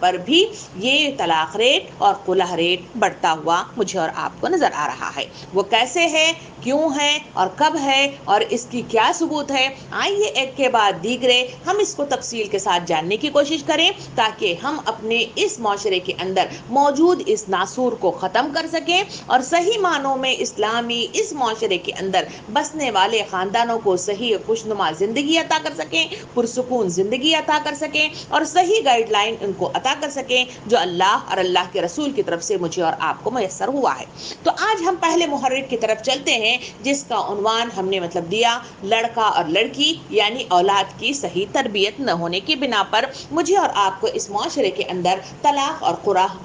پر بھی یہ طلاق ریٹ اور خلع ریٹ بڑھتا ہوا مجھے اور آپ کو نظر آ رہا ہے۔ وہ کیسے ہے، کیوں ہے اور کب ہے اور اس کی کیا ثبوت ہے، آئیے ایک کے بعد دیگرے ہم اس کو تفصیل کے ساتھ جاننے کی کوشش کریں تاکہ ہم اپنے اس معاشرے کے اندر موجود اس ناسور کو ختم کر سکیں اور صحیح معنوں میں اسلامی اس معاشرے کے اندر بسنے والے خاندانوں کو صحیح خوشنما زندگی عطا کر سکیں، پرسکون زندگی عطا کر سکیں اور صحیح گائیڈ لائن ان کو عطا کر سکیں جو اللہ اور اللہ کے رسول کی طرف سے مجھے اور آپ کو میسر ہوا ہے۔ تو آج ہم پہلے محرک کی طرف چلتے ہیں جس کا عنوان ہم نے دیا لڑکا اور لڑکی یعنی اولاد کی صحیح تربیت نہ ہونے کی بنا پر مجھے اور آپ کو اس معاشرے کے اندر طلاق اور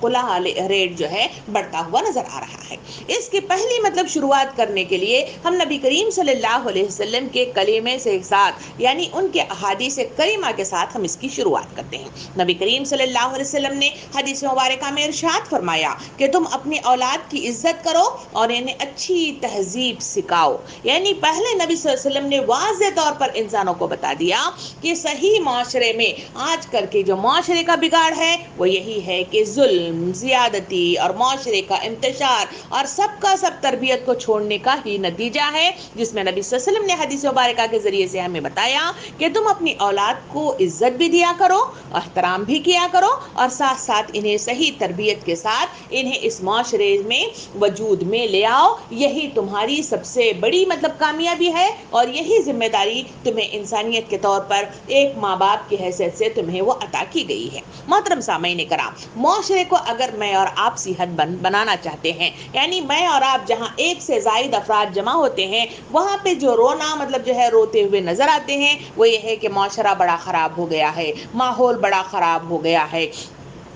خلع ریٹ جو ہے بڑھتا ہوا نظر آ رہا ہے۔ اس کی پہلی شروعات کرنے کے لیے ہم نبی کریم صلی اللہ علیہ وسلم کے کلمے سے ساتھ یعنی ان کے احادیث کریمہ کے ساتھ ہم اس کی شروعات کرتے ہیں۔ نبی کریم صلی اللہ علیہ وسلم نے حدیث مبارکہ میں ارشاد فرمایا کہ تم اپنی اولاد کی عزت کرو اور انہیں اچھی تہذیب سکھاؤ، یعنی پہلے نبی صلی اللہ علیہ وسلم نے واضح طور پر انسانوں کو بتا دیا کہ صحیح معاشرے میں آج کل کے جو معاشرے کا بگاڑ ہے وہ یہی ہے کہ ظلم، زیادتی اور معاشرے کا انتشار اور سب کا سب تربیت کو چھوڑنے کا ہی نتیجہ ہے، جس میں نبی صلی اللہ علیہ وسلم نے حدیث مبارکہ کے ذریعے سے ہمیں بتایا کہ تم اپنی اولاد کو عزت بھی دیا کرو، احترام بھی کیا کرو اور ساتھ ساتھ انہیں صحیح تربیت کے ساتھ انہیں اس معاشرے میں وجود میں لے آؤ۔ یہی تمہاری سب سے بڑی کامیابی ہے اور یہی ذمہ داری تمہیں انسانیت کے طور پر ایک ماں باپ کی حیثیت سے تمہیں وہ عطا کی گئی ہے۔ محترم سامعین کرام، معاشرے کو اگر میں اور آپ صحت بنانا چاہتے ہیں، یعنی میں اور آپ جہاں ایک سے زائد افراد جمع ہوتے ہیں وہاں پہ جو رونا روتے ہوئے نظر آتے ہیں وہ یہ ہے کہ معاشرہ بڑا خراب ہو گیا ہے، ماحول بڑا خراب ہو گیا ہے،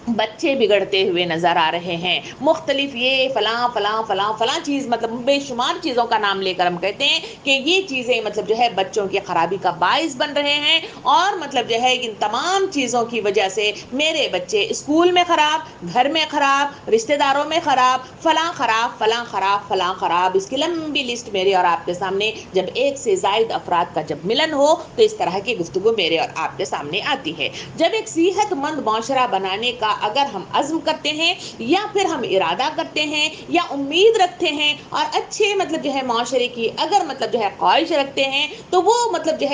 بچے بگڑتے ہوئے نظر آ رہے ہیں، مختلف یہ فلاں فلاں فلاں فلاں چیز بے شمار چیزوں کا نام لے کر ہم کہتے ہیں کہ یہ چیزیں بچوں کی خرابی کا باعث بن رہے ہیں اور ان تمام چیزوں کی وجہ سے میرے بچے اسکول میں خراب، گھر میں خراب، رشتہ داروں میں خراب، فلاں خراب فلاں خراب فلاں خراب، اس کی لمبی لسٹ میرے اور آپ کے سامنے جب ایک سے زائد افراد کا جب ملن ہو تو اس طرح کی گفتگو میرے اور آپ کے سامنے آتی ہے۔ جب ایک صحت مند معاشرہ بنانے کا اگر ہم عزم کرتے ہیں یا پھر ہم ارادہ کرتے ہیں یا امید رکھتے ہیں اور اچھے معاشرے کی اگر خواہش رکھتے ہیں تو وہ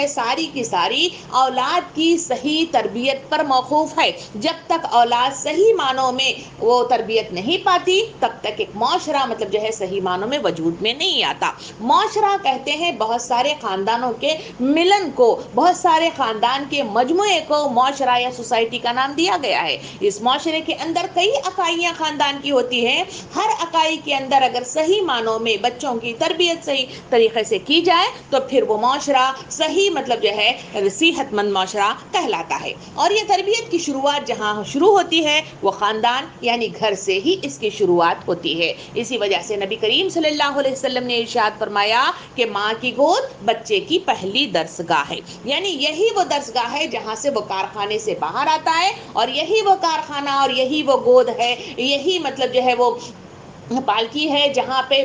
ساری کی ساری اولاد کی صحیح تربیت پر موقوف ہے۔ جب تک اولاد صحیح معنوں میں وہ تربیت نہیں پاتی تب تک ایک معاشرہ صحیح معنوں میں وجود میں نہیں آتا۔ معاشرہ کہتے ہیں بہت سارے خاندانوں کے ملن کو، بہت سارے خاندان کے مجموعے کو معاشرہ یا سوسائٹی کا نام دیا گیا ہے۔ اس معاشرے کے اندر کئی اکائیاں خاندان کی ہوتی ہیں، ہر اکائی کے اندر اگر صحیح معنوں میں بچوں کی تربیت صحیح طریقے سے کی جائے تو پھر وہ معاشرہ صحیح صحت مند معاشرہ کہلاتا ہے۔ اور یہ تربیت کی شروعات جہاں شروع ہوتی ہے وہ خاندان یعنی گھر سے ہی اس کی شروعات ہوتی ہے۔ اسی وجہ سے نبی کریم صلی اللہ علیہ وسلم نے ارشاد فرمایا کہ ماں کی گود بچے کی پہلی درسگاہ ہے، یعنی یہی وہ درسگاہ ہے جہاں سے وہ کارخانے سے باہر آتا ہے اور یہی وہ کارخانہ اور یہی وہ گود ہے، یہی وہ پالکی ہے جہاں پہ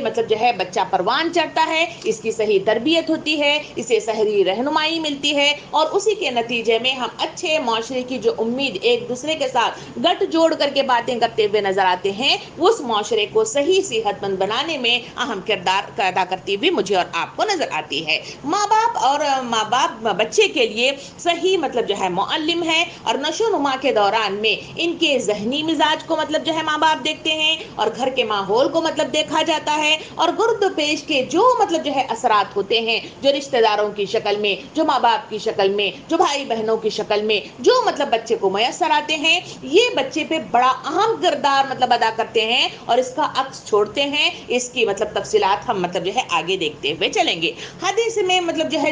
بچہ پروان چڑھتا ہے، اس کی صحیح تربیت ہوتی ہے، اسے صحیح رہنمائی ملتی ہے اور اسی کے نتیجے میں ہم اچھے معاشرے کی جو امید ایک دوسرے کے ساتھ گٹھ جوڑ کر کے باتیں کرتے ہوئے نظر آتے ہیں اس معاشرے کو صحیح صحت مند بنانے میں اہم کردار ادا کرتی ہوئی مجھے اور آپ کو نظر آتی ہے۔ ماں باپ بچے کے لیے صحیح معلم ہے اور نشو و نما کے دوران میں ان کے ذہنی مزاج کو ماں باپ دیکھتے ہیں اور گھر کے ماحول کو دیکھا جاتا ہے اور گرد و پیش کے جو اثرات ہوتے ہیں جو رشتہ داروں کی شکل میں، جو ماں باپ کی شکل میں، جو بھائی بہنوں کی شکل میں جو بچے کو میسر آتے ہیں یہ بچے پہ بڑا اہم کردار ادا کرتے ہیں اور اس کا عکس چھوڑتے ہیں۔ اس کی تفصیلات ہم آگے دیکھتے ہوئے چلیں گے۔ حدیث میں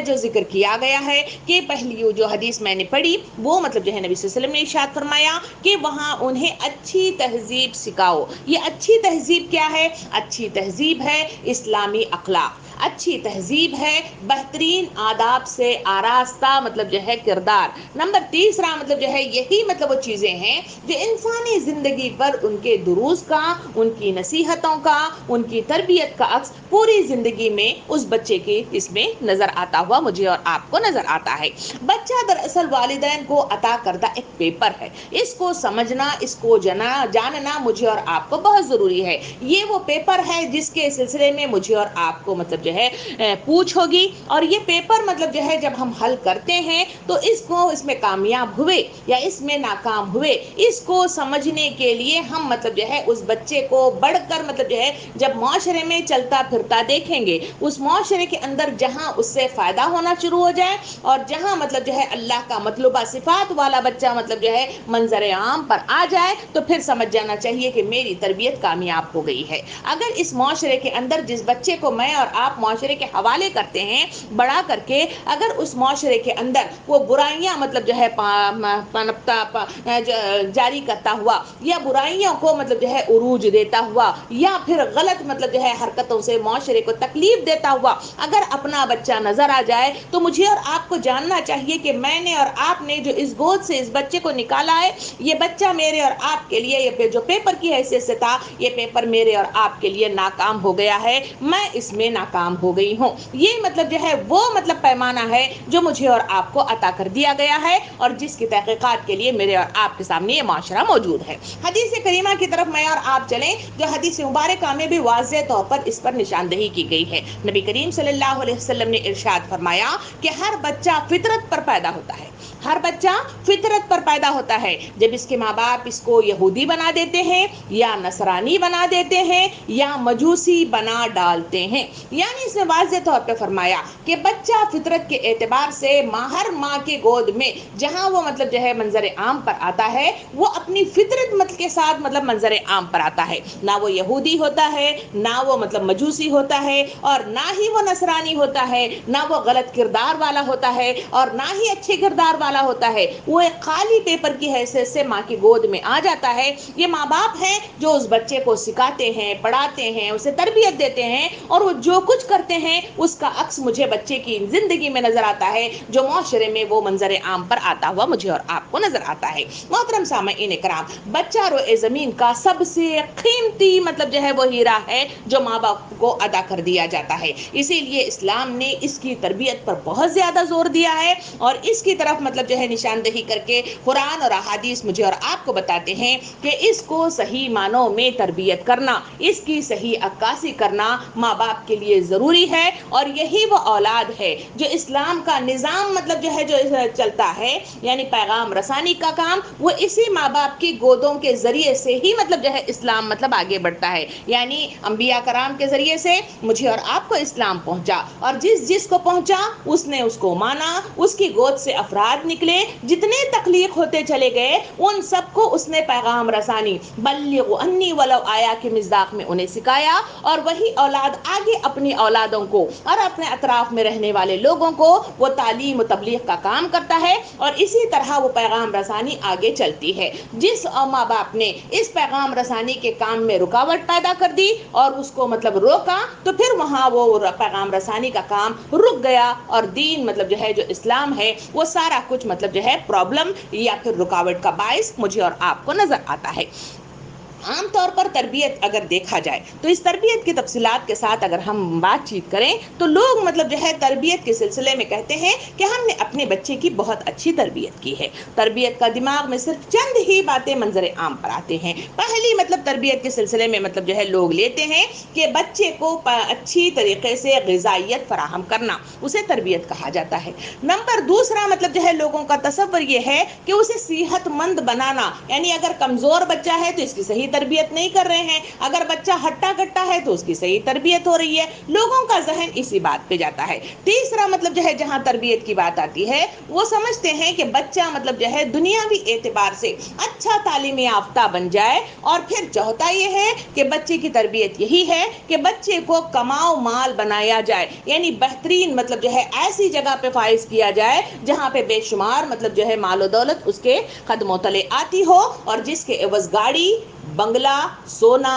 جو ذکر کیا گیا ہے کہ پہلی جو حدیث میں نے پڑھی وہ نبی صلی اللہ علیہ وسلم نے ارشاد فرمایا کہ وہاں انہیں اچھی تہذیب سکھاؤ۔ یہ اچھی تہذیب کیا ہے؟ اچھی تہذیب ہے اسلامی اخلاق۔ اچھی تہذیب ہے، بہترین آداب سے آراستہ مطلب جو ہے کردار۔ نمبر تیسرا مطلب جو ہے یہی مطلب وہ چیزیں ہیں جو انسانی زندگی پر ان کے دروس کا، ان کی نصیحتوں کا، ان کی تربیت کا عکس پوری زندگی میں اس بچے کے اس میں نظر آتا ہوا مجھے اور آپ کو نظر آتا ہے۔ بچہ دراصل والدین کو عطا کردہ ایک پیپر ہے، اس کو سمجھنا، اس کو جاننا مجھے اور آپ کو بہت ضروری ہے۔ یہ وہ پیپر ہے جس کے سلسلے میں مجھے اور آپ کو مطلب جو ہے پوچھ ہوگی، اور یہ پیپر مطلب جو ہے جب ہم حل کرتے ہیں تو اس میں کامیاب ہوئے یا اس میں ناکام ہوئے، اس کو سمجھنے کے لیے ہم مطلب جو ہے اس بچے کو بڑھ کر مطلب جو ہے جب معاشرے میں چلتا پھرتا دیکھیں گے، اس معاشرے کے اندر جہاں اس سے فائدہ ہونا شروع ہو جائے اور جہاں مطلب جو ہے اللہ کا مطلوبہ صفات والا بچہ مطلب جو ہے منظر عام پر آ جائے تو پھر سمجھ جانا چاہیے کہ میری تربیت کامیاب ہو گئی ہے۔ اگر اس معاشرے کے اندر جس بچے کو میں اور آپ معاشرے کے حوالے کرتے ہیں بڑا کر کے، اگر اس معاشرے کے اندر وہ برائیاں مطلب جو ہے جاری کرتا ہوا یا برائیوں کو مطلب جو ہے عروج دیتا ہوا یا پھر غلط مطلب جو ہے حرکتوں سے معاشرے کو تکلیف دیتا ہوا اگر اپنا بچہ نظر آ جائے تو مجھے اور آپ کو جاننا چاہیے کہ میں نے اور آپ نے جو اس گود سے اس بچے کو نکالا ہے، یہ بچہ میرے اور آپ کے لیے یہ جو پیپر کی حیثیت سے تھا، یہ پیپر میرے اور آپ کے لیے ناکام ہو گیا ہے، میں اس میں ناکام ہو گئی ہوں۔ یہ مطلب جو ہے وہ مطلب پیمانہ ہے جو مجھے اور آپ کو عطا کر دیا گیا ہے اور جس کی تحقیقات کے لیے میرے اور آپ کے سامنے یہ معاشرہ موجود ہے۔ حدیث کریمہ کی طرف میں اور آپ چلیں جو حدیث مبارکہ میں بھی واضح طور پر اس پر نشاندہی کی گئی ہے۔ نبی کریم صلی اللہ علیہ وسلم نے ارشاد فرمایا کہ ہر بچہ فطرت پر پیدا ہوتا ہے، ہر بچہ فطرت پر پیدا ہوتا ہے۔ جب اس کے ماں باپ اس کو یہودی بنا دیتے ہیں یا نصرانی بنا دیتے ہیں یا مجوسی بنا ڈالتے ہیں، یعنی اس نے واضح طور پہ فرمایا کہ بچہ فطرت کے اعتبار سے ہر ماں کے گود میں جہاں وہ مطلب جو ہے منظر عام پر آتا ہے، وہ اپنی فطرت مطلب کے ساتھ مطلب منظر عام پر آتا ہے۔ نہ وہ یہودی ہوتا ہے، نہ وہ مطلب مجوسی ہوتا ہے، اور نہ ہی وہ نصرانی ہوتا ہے، نہ وہ غلط کردار والا ہوتا ہے اور نہ ہی اچھے کردار والا ہوتا ہے۔ وہ ایک خالی پیپر کی حیثیت سے ماں کی گود میں آ جاتا ہے۔ یہ ماں باپ ہیں جو اس بچے کو سکھاتے ہیں، پڑھاتے ہیں، اسے تربیت دیتے ہیں، اور وہ جو کچھ کرتے ہیں اس کا عکس مجھے بچے کی زندگی میں نظر آتا ہے، جو معاشرے میں وہ منظر عام پر آتا ہوا مجھے اور آپ کو نظر آتا ہے۔ محترم سامعین کرام، بچہ روئے زمین کا سب سے قیمتی مطلب جو ہے وہ ہیرا ہے جو ماں باپ کو ادا کر دیا جاتا ہے۔ اسی لیے اسلام نے اس کی تربیت پر بہت زیادہ زور دیا ہے اور اس کی طرف مطلب جو ہے نشاندہی کر کے قرآن اور احادیث مجھے اور آپ کو بتاتے ہیں کہ اس کو صحیح معنوں میں تربیت کرنا، اس کی صحیح عکاسی کرنا ماں باپ کے لیے ضروری ہے، اور یہی وہ اولاد ہے جو اسلام کا نظام مطلب جو ہے جو چلتا ہے، یعنی پیغام رسانی کا کام وہ اسی ماں باپ کی گودوں کے ذریعے سے ہی مطلب جو ہے اسلام مطلب آگے بڑھتا ہے۔ یعنی انبیاء کرام کے ذریعے سے مجھے اور آپ کو اسلام پہنچا، اور جس کو پہنچا اس نے اس کو مانا، اس کی گود سے افراد نکلے، جتنے تخلیق ہوتے چلے گئے ان سب کو اس نے پیغام رسانی بلغ انی ولو آیا کے مصداق میں انہیں سکھایا، اور وہی اولاد آگے اپنی اولادوں کو اور اپنے اطراف میں رہنے والے لوگوں کو وہ تعلیم و تبلیغ کا کام کرتا ہے، اور اسی طرح وہ پیغام رسانی آگے چلتی ہے۔ جس ماں باپ نے اس پیغام رسانی کے کام میں رکاوٹ پیدا کر دی اور اس کو مطلب روکا تو پھر وہاں وہ پیغام رسانی کا کام رک گیا، اور دین مطلب جو ہے جو اسلام ہے وہ سارا کچھ مطلب جو ہے پرابلم یا پھر رکاوٹ کا باعث مجھے اور آپ کو نظر آتا ہے۔ عام طور پر تربیت اگر دیکھا جائے تو اس تربیت کی تفصیلات کے ساتھ اگر ہم بات چیت کریں تو لوگ مطلب جو ہے تربیت کے سلسلے میں کہتے ہیں کہ ہم نے اپنے بچے کی بہت اچھی تربیت کی ہے۔ تربیت کا دماغ میں صرف چند ہی باتیں منظر عام پر آتے ہیں۔ پہلی مطلب تربیت کے سلسلے میں مطلب جو ہے لوگ لیتے ہیں کہ بچے کو اچھی طریقے سے غذائیت فراہم کرنا، اسے تربیت کہا جاتا ہے۔ نمبر دوسرا مطلب جو ہے لوگوں کا تصور یہ ہے کہ اسے صحت مند بنانا، یعنی اگر کمزور بچہ ہے تو اس کی صحیح تربیت نہیں کر رہے ہیں، اگر بچہ ہٹا کٹا ہے تو اس کی صحیح تربیت ہو رہی ہے۔ لوگوں کا ذہن اسی بات پہ جاتا ہے۔ تیسرا مطلب جو ہے جہاں تربیت کی بات آتی ہے وہ سمجھتے ہیں کہ بچہ مطلب جو ہے دنیاوی اعتبار سے اچھا تعلیم یافتہ بن جائے، اور پھر چاہتا یہ ہے کہ بچے کی تربیت یہی ہے کہ بچے کو کماؤ مال بنایا جائے، یعنی بہترین مطلب جو ہے ایسی جگہ پہ فائز کیا جائے جہاں پہ بے شمار مطلب جو ہے مال و دولت اس کے قدموں تلے آتی ہو، اور جس کے عوض گاڑی، بنگلہ، سونا،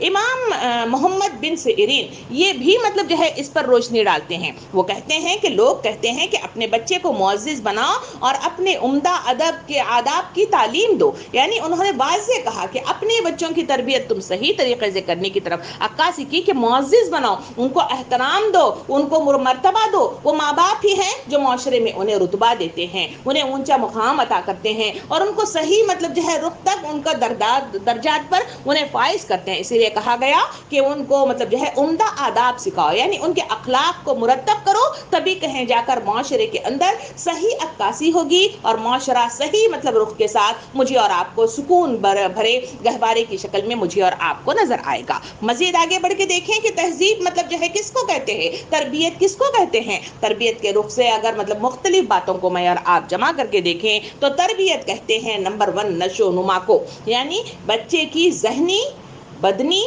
امام محمد بن سیرین یہ بھی مطلب جو ہے اس پر روشنی ڈالتے ہیں۔ وہ کہتے ہیں کہ لوگ کہتے ہیں کہ اپنے بچے کو معزز بناؤ اور اپنے عمدہ ادب کے آداب کی تعلیم دو، یعنی انہوں نے واضح کہا کہ اپنے بچوں کی تربیت تم صحیح طریقے سے کرنے کی طرف عکاسی کی کہ معزز بناؤ، ان کو احترام دو، ان کو مرتبہ دو۔ وہ ماں باپ ہی ہیں جو معاشرے میں انہیں رتبہ دیتے ہیں، انہیں اونچا مقام عطا کرتے ہیں اور ان کو صحیح مطلب جو ہے رخ تک ان کا درجات پر انہیں فائز کرتے ہیں۔ اسی لیے کہا گیا کہ ان کو مطلب جو ہے عمدہ آداب سکھاؤ، یعنی ان کے اخلاق کو مرتب کرو، تبھی کہیں جا کر معاشرے کے اندر صحیح عکاسی ہوگی اور معاشرہ صحیح مطلب رخ کے ساتھ مجھے اور آپ کو سکون بھرے گہوارے کی شکل میں مجھے اور آپ کو نظر آئے گا۔ مزید آگے بڑھ کے دیکھیں کہ تہذیب مطلب جو ہے کس کو کہتے ہیں، تربیت کس کو کہتے ہیں۔ تربیت کے رخ سے اگر مطلب مختلف باتوں کو میں اور آپ جمع کر کے دیکھیں تو تربیت کہتے ہیں نمبر 1 نشو و نما کو، یعنی بچے کی ذہنی، بدنی،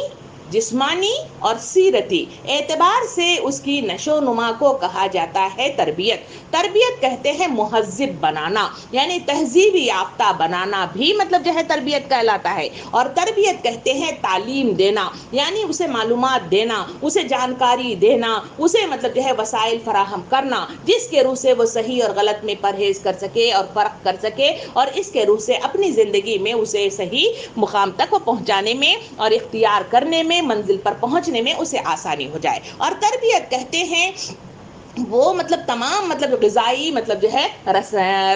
جسمانی اور سیرتی اعتبار سے اس کی نشو و نما کو کہا جاتا ہے تربیت۔ تربیت کہتے ہیں مہذب بنانا، یعنی تہذیب یافتہ بنانا بھی مطلب جو ہے تربیت کہلاتا ہے۔ اور تربیت کہتے ہیں تعلیم دینا، یعنی اسے معلومات دینا، اسے جانکاری دینا، اسے مطلب جو ہے وسائل فراہم کرنا جس کے روح سے وہ صحیح اور غلط میں پرہیز کر سکے اور فرق کر سکے، اور اس کے روح سے اپنی زندگی میں اسے صحیح مقام تک پہنچانے میں اور اختیار کرنے میں، منزل پر پہنچنے میں اسے آسانی ہو جائے۔ اور تربیت کہتے ہیں وہ مطلب تمام مطلب غذائی مطلب جو ہے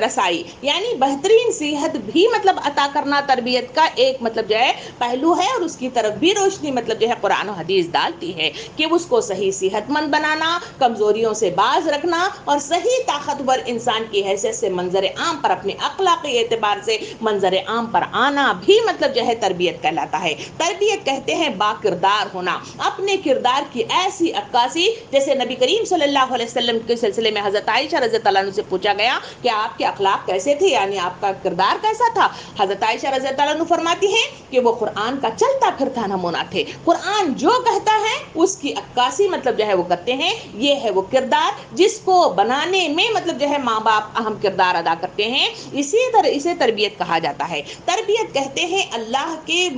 رسائی، یعنی بہترین صحت بھی مطلب عطا کرنا تربیت کا ایک مطلب جو ہے پہلو ہے، اور اس کی طرف بھی روشنی مطلب جو ہے قرآن و حدیث ڈالتی ہے کہ اس کو صحیح صحت مند بنانا، کمزوریوں سے باز رکھنا اور صحیح طاقتور انسان کی حیثیت سے منظر عام پر اپنے اخلاقی اعتبار سے منظر عام پر آنا بھی مطلب جو ہے تربیت کہلاتا ہے۔ تربیت کہتے ہیں با کردار ہونا، اپنے کردار کی ایسی عکاسی جیسے نبی کریم صلی اللہ علیہ وسلم کے سلسلے میں حضرت عائشہ رضی اللہ عنہ سے پوچھا گیا کہ آپ کے اخلاق کیسے تھے، یعنی آپ کا کردار کیسا تھا۔ حضرت عائشہ رضی اللہ عنہ فرماتی ہیں کہ وہ قرآن کا چلتا پھرتا نمونہ تھے، قرآن جو کہتا ہے اس کی عکاسی مطلب جو ہے وہ کرتے ہیں۔ یہ ہے وہ کردار جس کو بنانے میں مطلب جو ہے ماں باپ اہم کردار ادا کرتے ہیں، اسی طرح اسے تربیت کہا جاتا ہے۔ تربیت کہتے ہیں اللہ کے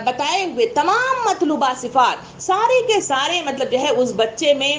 بتائے ہوئے تمام مطلوبہ صفات سارے کے سارے مطلب جو ہے اس بچے میں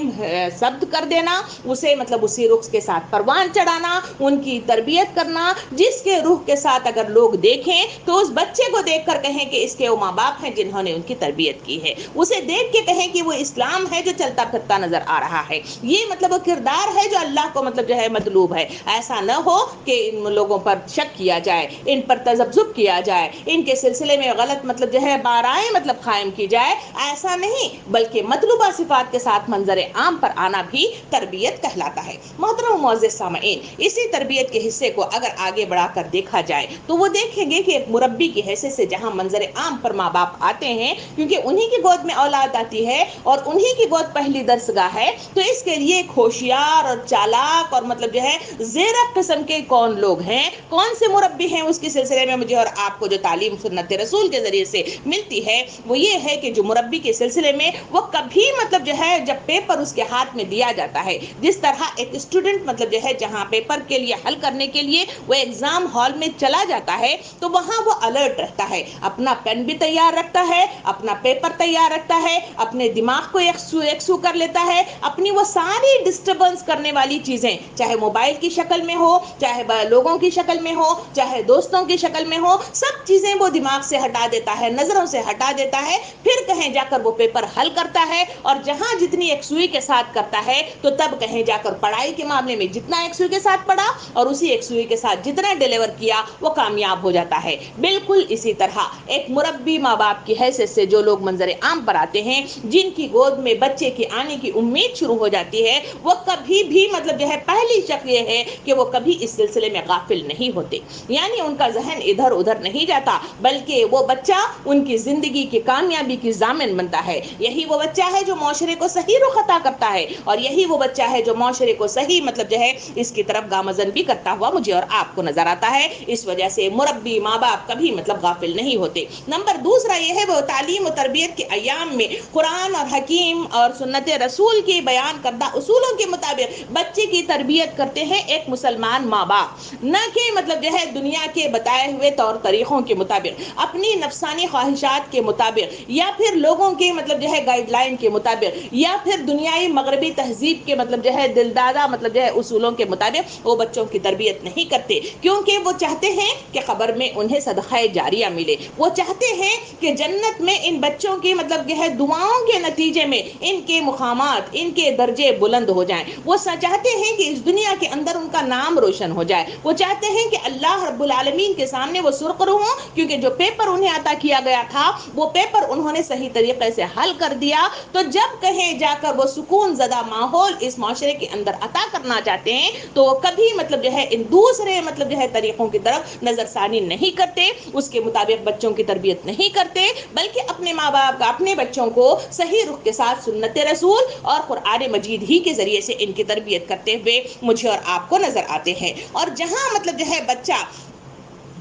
ثبت کر دینا، اسے مطلب اسی رخ کے ساتھ پروان چڑھانا، ان کی تربیت کرنا جس کے روح کے ساتھ اگر لوگ دیکھیں تو اس بچے کو دیکھ کر کہیں کہ اس کے وہ ماں باپ ہیں جنہوں نے ان کی تربیت کی ہے، اسے دیکھ کے کہیں کہ وہ اسلام ہے جو چلتا پھرتا نظر آ رہا ہے۔ یہ مطلب وہ کردار ہے جو اللہ کو مطلب جو ہے مطلوب ہے۔ ایسا نہ ہو کہ ان لوگوں پر شک کیا جائے، ان پر تذبذب کیا جائے، ان کے سلسلے میں غلط مطلب جو ہے بارائیں مطلب قائم کی جائے، ایسا نہیں، بلکہ مطلوبہ صفات کے ساتھ منظر عام پر آنا بھی تربیت کہلاتا ہے۔ محترم معزز سامعین، اسی تربیت کے حصے کو اگر آگے بڑھا کر دیکھا جائے تو وہ دیکھیں گے کہ ایک مربی کی حیثیت سے جہاں منظر عام پر ماں باپ آتے ہیں، کیونکہ انہی کی گود میں اولاد آتی ہے اور انہی کی گود پہلی درسگاہ ہے، تو اس کے لیے ایک ہوشیار اور چالاک اور مطلب جو ہے زیرک قسم کے کون لوگ ہیں، کون سے مربی ہیں، اس کے سلسلے میں مجھے اور آپ کو جو تعلیم سنت رسول کے ذریعے سے ملتی ہے وہ یہ ہے کہ جو مربی کے سلسلے میں وہ کبھی مطلب جو ہے جب پیپر اس کے ہاتھ میں دیا جاتا ہے، جس طرح ایک اسٹوڈنٹ مطلب جو ہے جہاں پیپر کے لیے حل کرنے کے لیے وہ ایگزام ہال میں چلا جاتا ہے تو وہاں وہ الرٹ رہتا ہے، اپنا پین بھی تیار رکھتا ہے، اپنا پیپر تیار رکھتا ہے، اپنے دماغ کو یکسو کر لیتا ہے، اپنی وہ ساری ڈسٹربنس کرنے والی چیزیں چاہے موبائل کی شکل میں ہو، چاہے لوگوں کی شکل میں ہو، چاہے دوستوں کی شکل میں ہو، سب چیزیں وہ دماغ سے ہٹا دیتا ہے، نظروں سے ہٹا دیتا ہے، پھر کہیں جا کر وہ پیپر حل کرتا ہے، اور جہاں جتنی یکسوئی کے ساتھ کرتا ہے تو تب کہیں جا کر پڑھائی کے معاملے میں جتنا یکسوئی کے ساتھ پڑھا اور اسی یکسوئی کے ساتھ جتنا ڈیلیور کیا وہ کامیاب ہو جاتا ہے۔ بالکل اسی طرح ایک مربی ماں باپ کی حیثیت سے جو لوگ منظر عام پر آتے ہیں، جن کی گود میں بچے کے آنے کی امید شروع ہو جاتی ہے، وہ کبھی بھی مطلب جو ہے پہلی شک یہ ہے کہ وہ کبھی اس سلسلے میں غافل نہیں ہوتے، یعنی ان کا ذہن ادھر ادھر نہیں جاتا، بلکہ وہ بچہ ان کی زندگی کی کامیابی کی ضامن بنتا ہے۔ یہی وہ بچہ ہے جو معاشرے کو صحیح رخ عطا کرتا ہے، اور یہی وہ وہ بچہ ہے جو معاشرے کو صحیح مطلب جو ہے اس کی طرف گامزن بھی کرتا ہوا مجھے اور آپ کو نظر آتا ہے. اس وجہ سے مربی ماں باپ کبھی مطلب غافل نہیں ہوتے. نمبر دوسرا یہ ہے وہ تعلیم و تربیت کے ایام میں قرآن اور حکیم اور سنت رسول کی بیان کردہ اصولوں کے مطابق بچے کی تربیت کرتے ہیں ایک مسلمان ماں باپ، نہ کہ مطلب جو ہے دنیا کے بتائے ہوئے طور طریقوں کے مطابق، اپنی نفسانی خواہشات کے مطابق، یا پھر لوگوں کے مطلب جو ہے گائیڈ لائن کے مطابق، یا پھر دنیائی مغربی تہذیب کے مطلب جو ہے دلدادہ مطلب جو ہے اصولوں کے مطابق وہ بچوں کی تربیت نہیں کرتے، کیونکہ وہ چاہتے ہیں کہ قبر میں انہیں صدقہ جاریہ ملے. وہ چاہتے ہیں کہ جنت میں ان بچوں کی مطلب جو ہے دعاؤں کے نتیجے میں ان کے مقامات، ان کے درجے بلند ہو جائیں. وہ چاہتے ہیں کہ اس دنیا کے اندر ان کا نام روشن ہو جائے. وہ چاہتے ہیں کہ اللہ رب العالمین کے سامنے وہ سرخرو ہوں، کیونکہ جو پیپر انہیں عطا کیا گیا تھا وہ پیپر انہوں نے صحیح طریقے سے حل کر دیا. تو جب کہیں جا کر وہ سکون زدہ ماحول اس معاشرے کے اندر عطا کرنا چاہتے ہیں تو وہ کبھی مطلب جو ہے ان دوسرے مطلب جو ہے طریقوں کی طرف نظر ثانی نہیں کرتے، اس کے مطابق بچوں کی تربیت نہیں کرتے، بلکہ اپنے ماں باپ کا اپنے بچوں کو صحیح رخ کے ساتھ سنت رسول اور قرآن مجید ہی کے ذریعے سے ان کی تربیت کرتے ہوئے مجھے اور آپ کو نظر آتے ہیں. اور جہاں مطلب جو ہے بچہ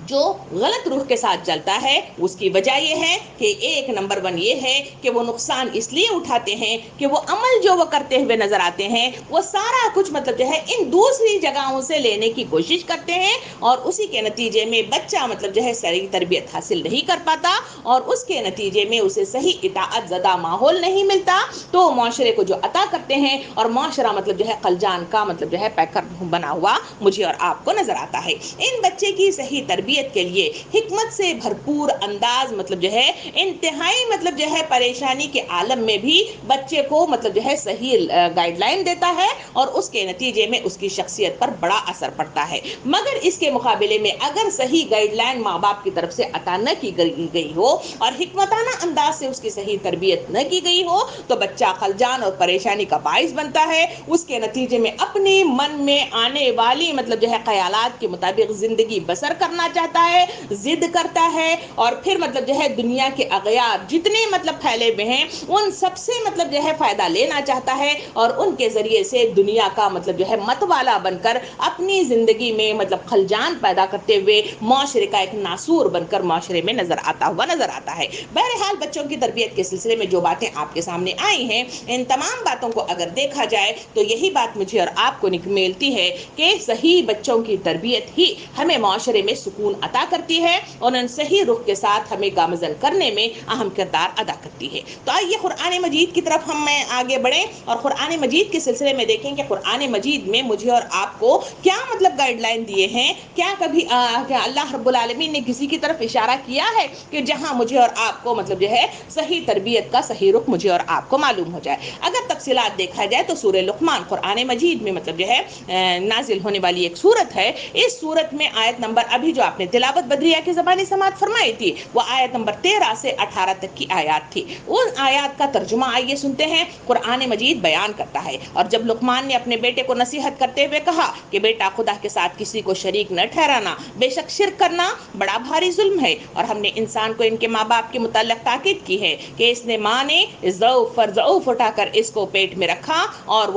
جو غلط روح کے ساتھ چلتا ہے اس کی وجہ یہ ہے کہ ایک نمبر 1 یہ ہے کہ وہ نقصان اس لیے اٹھاتے ہیں کہ وہ عمل جو وہ کرتے ہوئے نظر آتے ہیں وہ سارا کچھ مطلب جو ہے ان دوسری جگہوں سے لینے کی کوشش کرتے ہیں، اور اسی کے نتیجے میں بچہ مطلب جو ہے صحیح تربیت حاصل نہیں کر پاتا، اور اس کے نتیجے میں اسے صحیح اطاعت زدہ ماحول نہیں ملتا. تو معاشرے کو جو عطا کرتے ہیں اور معاشرہ مطلب جو ہے خلجان کا مطلب جو ہے پیکر بنا ہوا مجھے اور آپ کو نظر آتا ہے. ان بچے کی صحیح تربیت کے لیے حکمت سے بھرپور انداز مطلب جو ہے انتہائی مطلب جو ہے پریشانی کے عالم میں بھی بچے کو مطلب جو ہے صحیح گائیڈ لائن دیتا ہے، اور اس کے نتیجے میں اس کی شخصیت پر بڑا اثر پڑتا ہے. مگر اس کے مقابلے میں اگر صحیح گائیڈ لائن ماں باپ کی طرف سے عطا نہ کی گئی ہو اور حکمتانہ انداز سے اس کی صحیح تربیت نہ کی گئی ہو تو بچہ خلجان اور پریشانی کا باعث بنتا ہے. اس کے نتیجے میں اپنے من میں آنے والی مطلب جو ہے خیالات کے مطابق زندگی بسر کرنا چاہتا ہے، ضد کرتا ہے، اور پھر مطلب جو ہے دنیا کے اغیار جتنے مطلب پھیلے ہوئے ہیں ان سب سے مطلب جو ہے فائدہ لینا چاہتا ہے، اور ان کے ذریعے سے دنیا کا مطلب جو ہے متوالا بن کر اپنی زندگی میں مطلب خلجان پیدا کرتے ہوئے معاشرے کا ایک ناسور بن کر معاشرے میں نظر آتا ہے. بہرحال بچوں کی تربیت کے سلسلے میں جو باتیں آپ کے سامنے آئی ہیں ان تمام باتوں کو اگر دیکھا جائے تو یہی بات مجھے اور آپ کو ملتی ہے کہ صحیح بچوں کی تربیت ہی ہمیں معاشرے میں سکون عطا کرتی ہے اور ان صحیح رخ کے ساتھ ہمیں گامزن کرنے میں اہم کردار ادا کرتی ہے. تو آئیے قرآن مجید کی طرف ہم آگے بڑھیں اور قرآن مجید کے سلسلے میں دیکھیں کہ قرآن مجید میں مجھے اور آپ کو کیا مطلب گائیڈ لائن دیے ہیں. کیا کبھی اللہ رب العالمین نے کسی کی طرف اشارہ کیا ہے کہ جہاں مجھے اور آپ کو مطلب جو ہے صحیح تربیت کا صحیح رخ مجھے اور آپ کو معلوم ہو جائے. اگر تفصیلات دیکھا جائے تو سورہ لقمان قرآن مجید میں مطلب جو ہے نازل ہونے والی ایک سورت ہے. اس سورت میں آیت نمبر ابھی جو آپ نے تلاوت بدریہ کی زبانی سماعت فرمائی تھی وہ آیت نمبر 13 سے 18 تک کی آیات تھی. ان آیات کا ترجمہ آئیے سنتے ہیں. قرآن مجید بیان کرتا ہے اور جب لقمان نے اپنے بیٹے کو نصیحت کرتے ہوئے کہا کہ بیٹا خدا کے ساتھ کسی کو شریک نہ ٹھہرانا، بے شک شرک کرنا بڑا بھاری ظلم ہے، اور ہم نے انسان کو ان کے ماں باپ کے متعلق تاکید کی ہے کہ اس نے ماں نے ضعف اٹھا کر اس کو پیٹ میں رکھا اور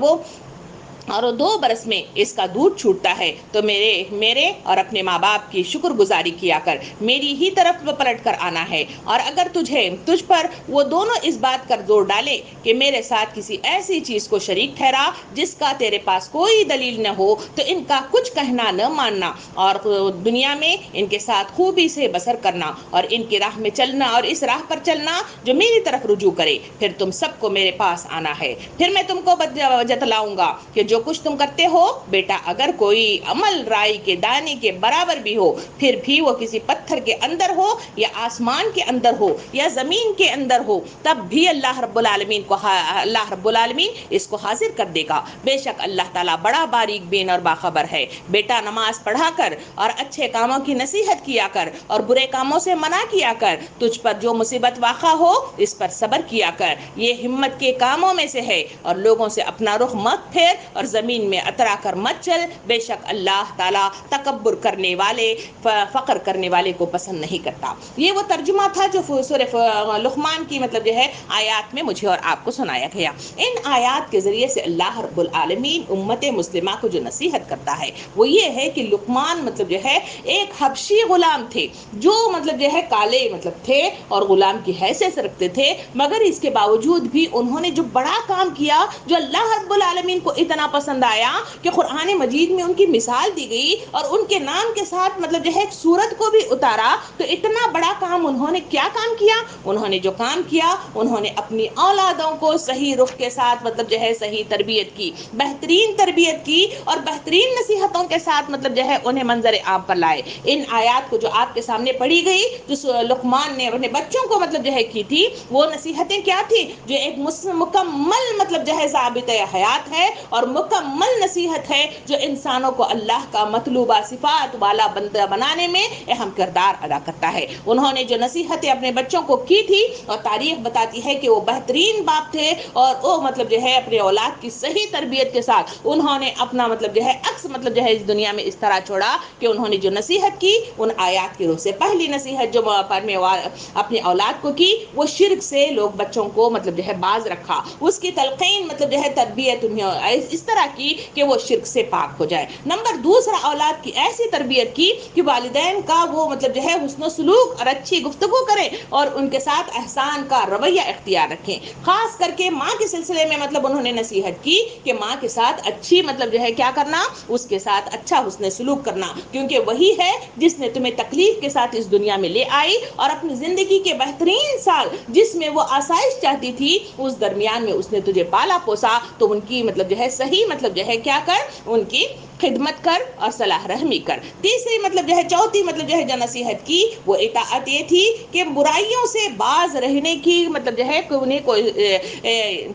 وہ 2 برس میں اس کا دودھ چھوٹتا ہے تو میرے اور اپنے ماں باپ کی شکر گزاری کیا کر میری ہی طرف پلٹ کر آنا ہے. اور اگر تجھ پر وہ دونوں اس بات کر زور ڈالے کہ میرے ساتھ کسی ایسی چیز کو شریک ٹھہرا جس کا تیرے پاس کوئی دلیل نہ ہو تو ان کا کچھ کہنا نہ ماننا، اور دنیا میں ان کے ساتھ خوبی سے بسر کرنا اور ان کی راہ میں چلنا اور اس راہ پر چلنا جو میری طرف رجوع کرے. پھر تم سب کو میرے پاس آنا ہے، پھر میں تم کو جتلاؤں گا کہ جو کچھ تم کرتے ہو بیٹا اگر کوئی عمل رائی کے دانے کے برابر بھی ہو پھر بھی وہ کسی پتھر کے اندر ہو یا آسمان کے اندر ہو یا زمین کے اندر ہو تب بھی اللہ رب العالمین اس کو حاضر کر دے گا. بے شک اللہ تعالیٰ بڑا باریک بین اور باخبر ہے. بیٹا نماز پڑھا کر اور اچھے کاموں کی نصیحت کیا کر اور برے کاموں سے منع کیا کر. تجھ پر جو مصیبت واقع ہو اس پر صبر کیا کر، یہ ہمت کے کاموں میں سے ہے. اور لوگوں سے اپنا رخ مت پھیر اور اور زمین میں اترا کر مت چل، بے شک اللہ تعالیٰ تکبر کرنے والے، فقر کرنے والے کو پسند نہیں کرتا۔ یہ وہ ترجمہ تھا جو سورہ لقمان کی مطلب جو ہے آیات میں مجھے اور آپ کو سنایا گیا۔ ان آیات کے ذریعے سے اللہ رب العالمین امت مسلمہ کو جو نصیحت کرتا ہے وہ یہ ہے کہ لقمان مطلب جو ہے ایک حبشی غلام تھے، جو مطلب جو ہے کالے مطلب تھے اور غلام کی حیثیت رکھتے تھے، مگر اس کے باوجود بھی انہوں نے جو بڑا کام کیا، جو اللہ رب العالمین کو اتنا پسند آیا کہ قرآن مجید میں ان کی مثال دی گئی اور ان کے نام کے ساتھ مطلب جو ہے ایک سورت کو بھی اتارا، تو اتنا بڑا کام انہوں نے کیا کام کیا؟ انہوں نے جو کام کیا، انہوں نے اپنی اولادوں کو صحیح رخ کے ساتھ مطلب جو ہے صحیح تربیت کی، بہترین تربیت کی اور بہترین نصیحتوں کے ساتھ مطلب جو ہے انہیں منظر عام پر لائے۔ ان آیات کو جو آپ کے سامنے پڑھی گئی، جو لقمان نے اپنے بچوں کو مطلب جو ہے کی تھی، وہ نصیحتیں کیا تھی؟ جو ایک مکمل مطلب جو ہے ضابطہ حیات ہے اور مکمل نصیحت ہے جو انسانوں کو اللہ کا مطلوبہ صفات والا بندہ بنانے میں اہم کردار ادا کرتا ہے۔ انہوں نے جو نصیحتیں اپنے بچوں کو کی تھی، اور تاریخ بتاتی ہے کہ وہ بہترین باپ تھے اور وہ مطلب جو ہے اپنے اولاد کی صحیح تربیت کے ساتھ انہوں نے اپنا مطلب جو ہے عکس مطلب جو ہے اس دنیا میں اس طرح چھوڑا کہ انہوں نے جو نصیحت کی ان آیات کی روح سے، پہلی نصیحت جو اپنے اولاد کو کی وہ شرک سے لوگ بچوں کو مطلب جو ہے باز رکھا، اس کی تلقین مطلب جو ہے تربیت انہیں اس طرح کی کہ وہ شرک سے پاک ہو جائے۔ نمبر دوسرا، اولاد کی ایسی تربیت کی کہ والدین کا وہ مطلب جو ہے حسن و سلوک اور اچھی گفتگو کریں اور ان کے ساتھ احسان کا رویہ اختیار رکھیں۔ خاص کر کے ماں کے سلسلے میں مطلب انہوں نے نصیحت کی کہ ماں کے ساتھ اچھی مطلب جو ہے کیا کرنا، اس کے ساتھ اچھا حسن سلوک کرنا، کیونکہ وہی ہے جس نے تمہیں تکلیف کے ساتھ اس دنیا میں لے آئی اور اپنی زندگی کے بہترین سال جس میں وہ آسائش چاہتی تھی اس درمیان میں اس نے تجھے پالا پوسا، تو ان کی مطلب جو ہے صحیح مطلب جو ہے کیا کر، ان کی خدمت کر اور صلاح رحمی کر۔ تیسری مطلب جو ہے چوتھی مطلب جو ہے جو نصیحت کی وہ اطاعت یہ تھی کہ برائیوں سے باز رہنے کی مطلب جو ہے انہیں کوئی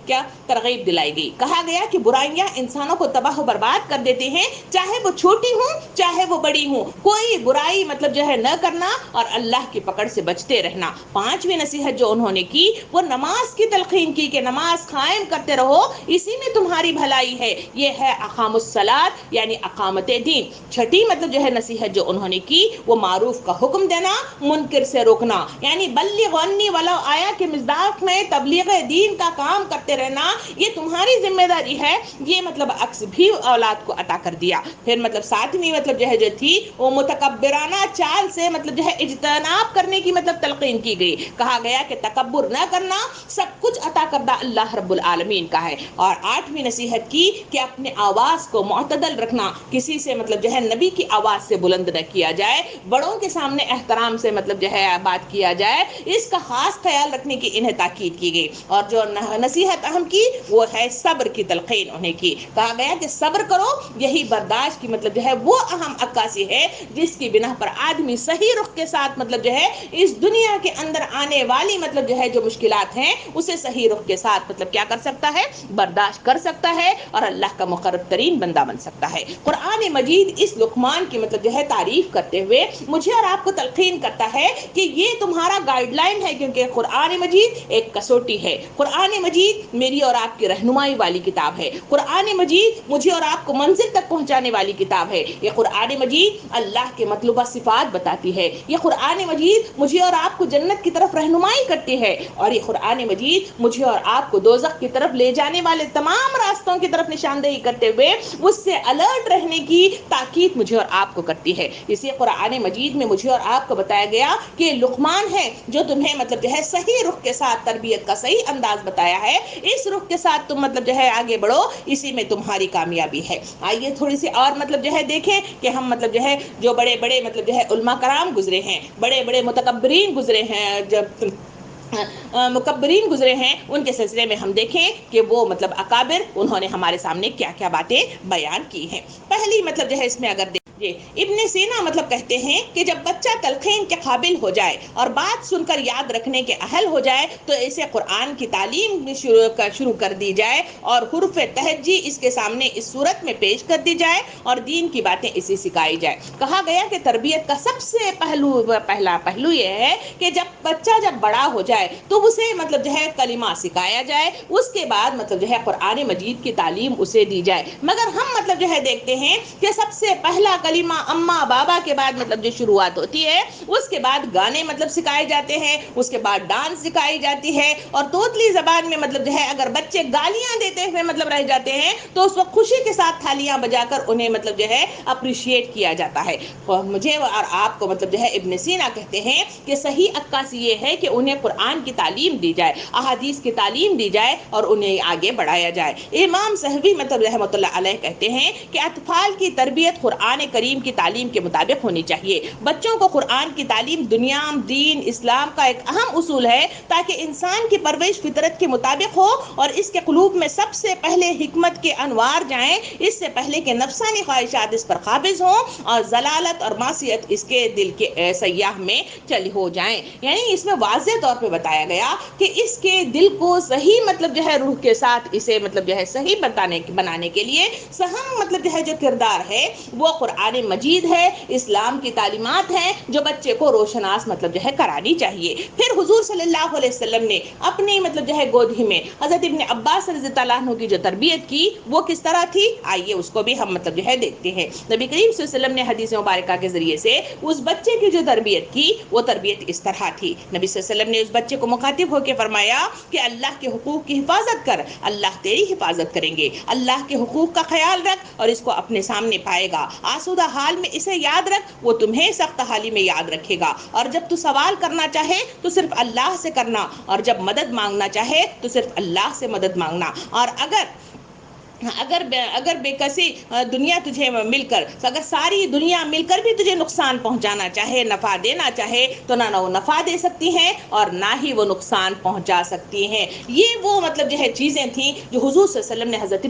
کیا ترغیب دلائی گئی۔ کہا گیا کہ برائیاں انسانوں کو تباہ و برباد کر دیتے ہیں، چاہے وہ چھوٹی ہوں چاہے وہ بڑی ہوں، کوئی برائی مطلب جو ہے نہ کرنا اور اللہ کی پکڑ سے بچتے رہنا۔ پانچویں نصیحت جو انہوں نے کی وہ نماز کی تلقین کی کہ نماز قائم کرتے رہو، اسی میں تمہاری بھلائی ہے، یہ ہے اقام الصلاۃ یعنی اقامت دین۔ چھٹی مطلب جو ہے نصیحت جو انہوں نے کی وہ معروف کا حکم دینا، منکر سے روکنا، یعنی بلغ عنی ولو آیا کے مصداق میں تبلیغ دین کا کام کرتے رہنا، یہ تمہاری ذمہ داری ہے، یہ مطلب عکس بھی اولاد کو عطا کر دیا۔ پھر مطلب ساتویں مطلب جو ہے جو تھی وہ متکبرانہ چال سے مطلب جو ہے اجتناب کرنے کی مطلب تلقین کی گئی۔ کہا گیا کہ تکبر نہ کرنا، سب کچھ عطا کردہ اللہ رب العالمین کا ہے۔ اور آٹھویں نصیحت کی کہ اپنے آواز کو معتدل رکھنا، کسی سے مطلب جو ہے نبی کی آواز سے بلند نہ کیا جائے، بڑوں کے سامنے احترام سے مطلب جو ہے بات کیا جائے، اس کا خاص خیال رکھنے کی انہیں تاکید کی گئی۔ اور جو نصیحت اہم کی وہ ہے صبر کی تلقین انہیں کی۔ کہا گیا کہ صبر کرو، یہی برداشت کی مطلب جو ہے وہ اہم عکاسی ہے جس کی بنا پر آدمی صحیح رخ کے ساتھ مطلب جو ہے اس دنیا کے اندر آنے والی مطلب جو ہے جو مشکلات ہیں اسے صحیح رخ کے ساتھ مطلب کیا کر سکتا ہے، برداشت کر سکتا ہے اور اللہ کا مقرب ترین بندہ بن سکتا ہے۔ قرآن مجید اس لقمان کی مطلب جو ہے تعریف کرتے ہوئے مجھے اور آپ کو تلقین کرتا ہے کہ یہ تمہارا گائیڈ لائن ہے، کیونکہ قرآن مجید ایک کسوٹی ہے، قرآن مجید میری اور آپ کی رہنمائی والی کتاب ہے، قرآن مجید مجھے اور آپ کو منزل تک پہنچانے والی کتاب ہے، یہ قرآن مجید اللہ کے مطلوبہ صفات بتاتی ہے، یہ قرآن مجید مجھے اور آپ کو جنت کی طرف رہنمائی کرتی ہے، اور یہ قرآن مجید مجھے اور آپ کو دوزخ کی طرف لے جانے والے تمام راستوں کی طرف نشاندہی کرتے ہوئے اس سے الرٹ رہنے کی تاکید مجھے اور آپ کو کرتی ہے۔ اسی قرآن مجید میں مجھے اور آپ کو بتایا گیا کہ لقمان ہے جو تمہیں مطلب جو ہے صحیح رخ کے ساتھ تربیت کا صحیح انداز بتایا ہے، اس رخ کے ساتھ تم مطلب جو ہے آگے بڑھو، اسی میں تمہاری کامیابی ہے۔ آئیے تھوڑی سی اور مطلب جو ہے دیکھیں کہ ہم مطلب جو ہے جو بڑے بڑے مطلب جو ہے علماء کرام گزرے ہیں، بڑے بڑے متکبرین گزرے ہیں، جب مکبرین گزرے ہیں، ان کے سلسلے میں ہم دیکھیں کہ وہ مطلب اکابر انہوں نے ہمارے سامنے کیا کیا باتیں بیان کی ہیں۔ پہلی مطلب جو ہے اس میں اگر جی ابن سینا مطلب کہتے ہیں کہ جب بچہ تلقین کے قابل ہو جائے اور بات سن کر یاد رکھنے کے اہل ہو جائے تو اسے قرآن کی تعلیم شروع کر دی جائے اور حروف تہجی اس کے سامنے اس صورت میں پیش کر دی جائے اور دین کی باتیں اسے سکھائی جائے۔ کہا گیا کہ تربیت کا سب سے پہلا پہلو یہ ہے کہ جب بچہ بڑا ہو جائے تو اسے مطلب جو ہے کلمہ سکھایا جائے، اس کے بعد مطلب جو ہے قرآن مجید کی تعلیم اسے دی جائے۔ مگر ہم مطلب جو ہے دیکھتے ہیں کہ سب سے پہلا کلمہ اماں بابا کے بعد مطلب جو شروعات ہوتی ہے، اس کے بعد گانے مطلب سکھائے جاتے ہیں، اس کے بعد ڈانس سکھائی جاتی ہے، اور توتلی زبان میں مطلب جو ہے اگر بچے گالیاں دیتے ہوئے مطلب رہ جاتے ہیں تو اس وقت خوشی کے ساتھ تھالیاں بجا کر انہیں مطلب جو ہے اپریشیٹ کیا جاتا ہے۔ مجھے اور آپ کو مطلب جو ہے ابن سینا کہتے ہیں کہ صحیح عکاسی یہ ہے کہ انہیں قرآن کی تعلیم دی جائے، احادیث کی تعلیم دی جائے اور انہیں آگے بڑھایا جائے۔ امام سہوی مطلب رحمۃ اللہ علیہ کہتے ہیں کہ اطفال کی تربیت قرآن کریم کی تعلیم کے مطابق ہونی چاہیے۔ بچوں کو قرآن کی تعلیم دنیا، دین، اسلام کا ایک اہم اصول ہے تاکہ انسان کی پرورش فطرت کے مطابق ہو اور اس کے قلوب میں سب سے پہلے حکمت کے انوار جائیں، اس سے پہلے کہ نفسانی خواہشات اس پر قابض ہوں اور ضلالت اور معصیت اس کے دل کے سیاح میں چلی ہو جائیں۔ یعنی اس میں واضح طور پہ بتایا گیا کہ اس کے دل کو صحیح مطلب جو ہے روح کے ساتھ اسے مطلب جو ہے صحیح بنانے کے لیے سہم مطلب جو ہے جو کردار ہے وہ قرآن مجید ہے، اسلام کی تعلیمات ہیں جو بچے کو روشناس مطلب جو ہے کرانی چاہیے۔ پھر حضور صلی اللہ علیہ وسلم نے اپنی مطلب جو ہے گودھی میں حضرت ابن عباس رضی اللہ عنہ کی جو تربیت کی وہ کس طرح تھی، آئیے اس کو بھی ہم مطلب جو ہے دیکھتے ہیں۔ نبی کریم صلی اللہ علیہ وسلم نے حدیث مبارکہ کے ذریعے سے اس بچے کی جو تربیت کی وہ تربیت اس طرح تھی۔ نبی صلی اللہ علیہ وسلم نے اس بچے کو مخاطب ہو کے فرمایا کہ اللہ کے حقوق کی حفاظت کر، اللہ تیری حفاظت کریں گے۔ اللہ کے حقوق کا خیال رکھ اور اس کو اپنے سامنے پائے گا، آسودہ حال میں اسے یاد رکھ، وہ تمہیں سخت حالی میں یاد رکھے گا، اور جب تو سوال کرنا چاہے تو صرف اللہ سے کرنا، اور جب مدد مانگنا چاہے تو صرف اللہ سے مدد مانگنا، اور اگر بے کسی دنیا تجھے مل کر، اگر ساری دنیا مل کر بھی تجھے نقصان پہنچانا چاہے، نفع دینا چاہے، تو نہ وہ نفع دے سکتی ہیں اور نہ ہی وہ نقصان پہنچا سکتی ہیں۔ یہ وہ مطلب جو ہے چیزیں تھیں جو حضور صلی اللہ علیہ وسلم نے حضرت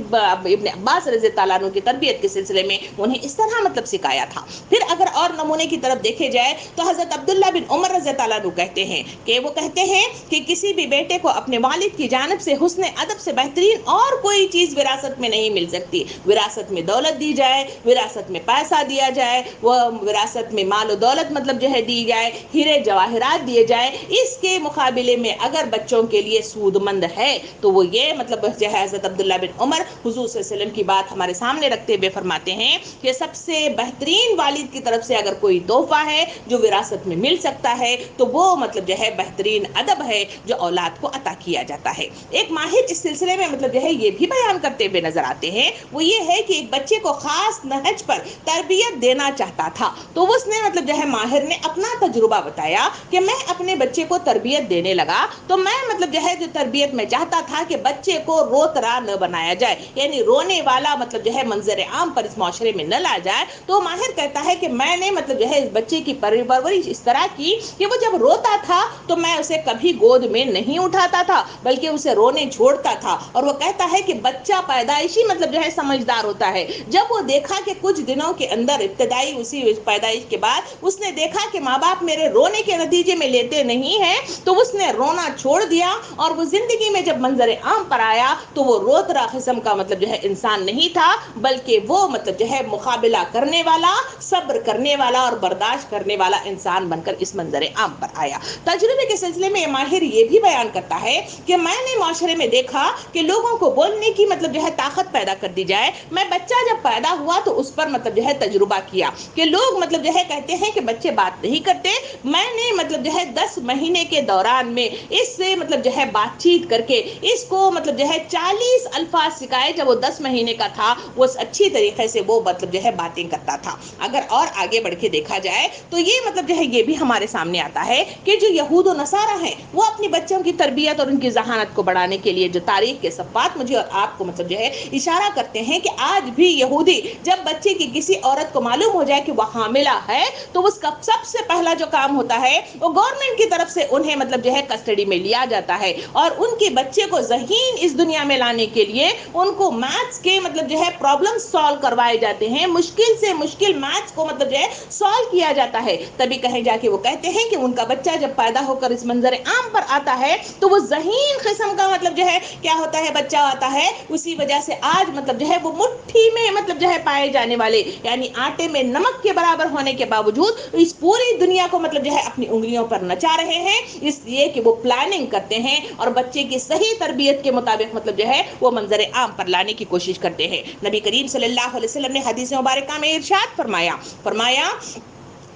ابن عباس رضی اللہ عنہ کی تربیت کے سلسلے میں انہیں اس طرح مطلب سکھایا تھا۔ پھر اگر اور نمونے کی طرف دیکھے جائے تو حضرت عبداللہ بن عمر رضی اللہ عنہ کہتے ہیں کہ کسی بھی بیٹے کو اپنے والد کی جانب سے حسن ادب سے بہترین اور کوئی چیز وراثت میں نہیں مل سکتی۔ وراثت میں دولت دی جائے، وراثت میں پیسہ دیا جائے، وہ وراثت میں مال و دولت مطلب جو ہے دی جائے، ہیرے جواہرات دیے جائے، اس کے مقابلے میں اگر بچوں کے لیے سود مند ہے تو وہ یہ مطلب جو ہے حضرت عبداللہ بن عمر حضور صلی اللہ علیہ وسلم کی بات ہمارے سامنے رکھتے ہوئے فرماتے ہیں کہ سب سے بہترین والد کی طرف سے اگر کوئی تحفہ ہے جو وراثت میں مل سکتا ہے تو وہ مطلب جو ہے بہترین ادب ہے جو اولاد کو عطا کیا جاتا ہے۔ ایک ماہر اس سلسلے میں مطلب جو ہے یہ بھی بیان کرتے ہوئے نظر آتے ہیں، وہ یہ ہے کہ ایک بچے کو خاص نہج پر تربیت دینا چاہتا تھا تو اس نے مطلب جو ہے ماہر نے اپنا تجربہ بتایا کہ میں اپنے بچے کو تربیت دینے لگا تو میں مطلب جو ہے جو تربیت میں چاہتا تھا کہ بچے کو روترا نہ بنایا جائے، یعنی رونے والا مطلب جو ہے منظر عام پر اس معاشرے میں نہ لا جائے۔ تو ماہر کہتا ہے کہ میں نے مطلب جو ہے اس بچے کی پرورش اس طرح کی کہ وہ جب روتا تھا تو میں اسے کبھی گود میں نہیں اٹھاتا تھا بلکہ اسے رونے چھوڑتا تھا، اور وہ کہتا ہے کہ بچہ پیدائشی مطلب جو ہے سمجھدار ہوتا ہے۔ جب وہ دیکھا کہ کچھ دنوں کے اندر ابتدائی اسی پیدائش کے بعد اس نے دیکھا کہ ماں باپ میرے رونے کے نتیجے میں لیتے نہیں ہیں تو اس نے رونا چھوڑ دیا، اور وہ زندگی میں جب منظر عام پر آیا تو وہ روترا قسم کا مطلب جو ہے انسان نہیں تھا بلکہ وہ مطلب جو ہے مقابلہ کرنے والا، صبر کرنے والا اور برداشت کرنے والا انسان بن کر اس منظر عام پر آیا۔ تجربے کے سلسلے میں ماہر یہ بھی بیان کرتا ہے کہ میں نے معاشرے میں دیکھا کہ لوگوں کو بولنے کی مطلب جو ہے طاقت پیدا کر دی جائے۔ میں بچہ جب پیدا ہوا تو اس پر مطلب جو ہے تجربہ کیا کہ لوگ مطلب جو ہے کہتے ہیں کہ بچے بات نہیں کرتے۔ میں نے مطلب جو ہے 10 مہینے کے دوران میں اس سے مطلب جو ہے بات چیت کر کے اس کو مطلب جو ہے 40 الفاظ سکھائے۔ جب وہ 10 مہینے کا تھا وہ اچھی طریقے سے وہ مطلب جو ہے باتیں کرتا تھا۔ اگر اور آگے بڑھ کے دیکھا جائے تو یہ مطلب جو ہے یہ بھی ہمارے سامنے آتا ہے کہ جو یہود و نصارہ ہیں وہ اپنی بچوں کی تربیت اور ان کی ذہانت کو بڑھانے کے لیے جو تاریخ کے صفحات مجھے اور آپ کو مطلب جو ہے اشارہ کرتے ہیں کہ آج بھی یہودی جب بچے کی کسی عورت کو معلوم ہو جائے کہ وہ حاملہ ہے تو اس کا سب سے پہلا جو کام ہوتا ہے وہ گورنمنٹ کی طرف سے انہیں مطلب جو ہے کسٹڈی میں لیا جاتا ہے اور ان کے بچے کو ذہین اس دنیا میں لانے کے لیے ان کو میتھس کے مطلب جو ہے پرابلم سالو کروائے جاتے ہیں، مشکل سے مشکل میتھس کو مطلب جو ہے سالو کیا جاتا ہے، تبھی کہیں جا کے وہ کہتے ہیں کہ ان کا بچہ جب پیدا ہو کر اس منظر عام پر آتا ہے تو وہ ذہین قسم کا مطلب جو ہے کیا ہوتا ہے بچہ آتا ہے، اسی وجہ سے آج مطلب جو ہے وہ مٹھی میں مطلب جو ہے پائے جانے والے یعنی آٹے میں نمک کے برابر ہونے کے باوجود اس پوری دنیا کو مطلب جو ہے اپنی انگلیوں پر نچا رہے ہیں، اس لیے کہ وہ پلاننگ کرتے ہیں اور بچے کی صحیح تربیت کے مطابق مطلب جو ہے وہ منظر عام پر لانے کی کوشش کرتے ہیں۔ نبی کریم صلی اللہ علیہ وسلم نے حدیث مبارکہ میں ارشاد فرمایا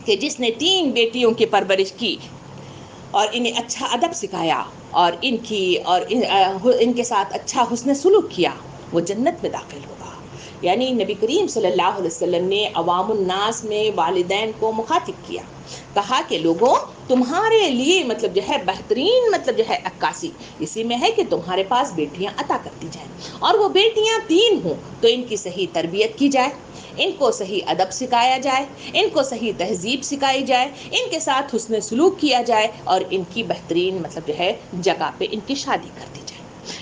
کہ جس نے 3 بیٹیوں کی پرورش کی اور انہیں اچھا ادب سکھایا اور ان کے ساتھ اچھا حسن سلوک کیا وہ جنت میں داخل ہوگا۔ یعنی نبی کریم صلی اللہ علیہ وسلم نے عوام الناس میں والدین کو مخاطب کیا، کہا کہ لوگوں تمہارے لیے مطلب جو ہے بہترین مطلب جو ہے عکاسی اسی میں ہے کہ تمہارے پاس بیٹیاں عطا کرتی جائیں اور وہ بیٹیاں 3 ہوں تو ان کی صحیح تربیت کی جائے، ان کو صحیح ادب سکھایا جائے، ان کو صحیح تہذیب سکھائی جائے، ان کے ساتھ حسن سلوک کیا جائے اور ان کی بہترین مطلب جو ہے جگہ پہ ان کی شادی کر دی جائے۔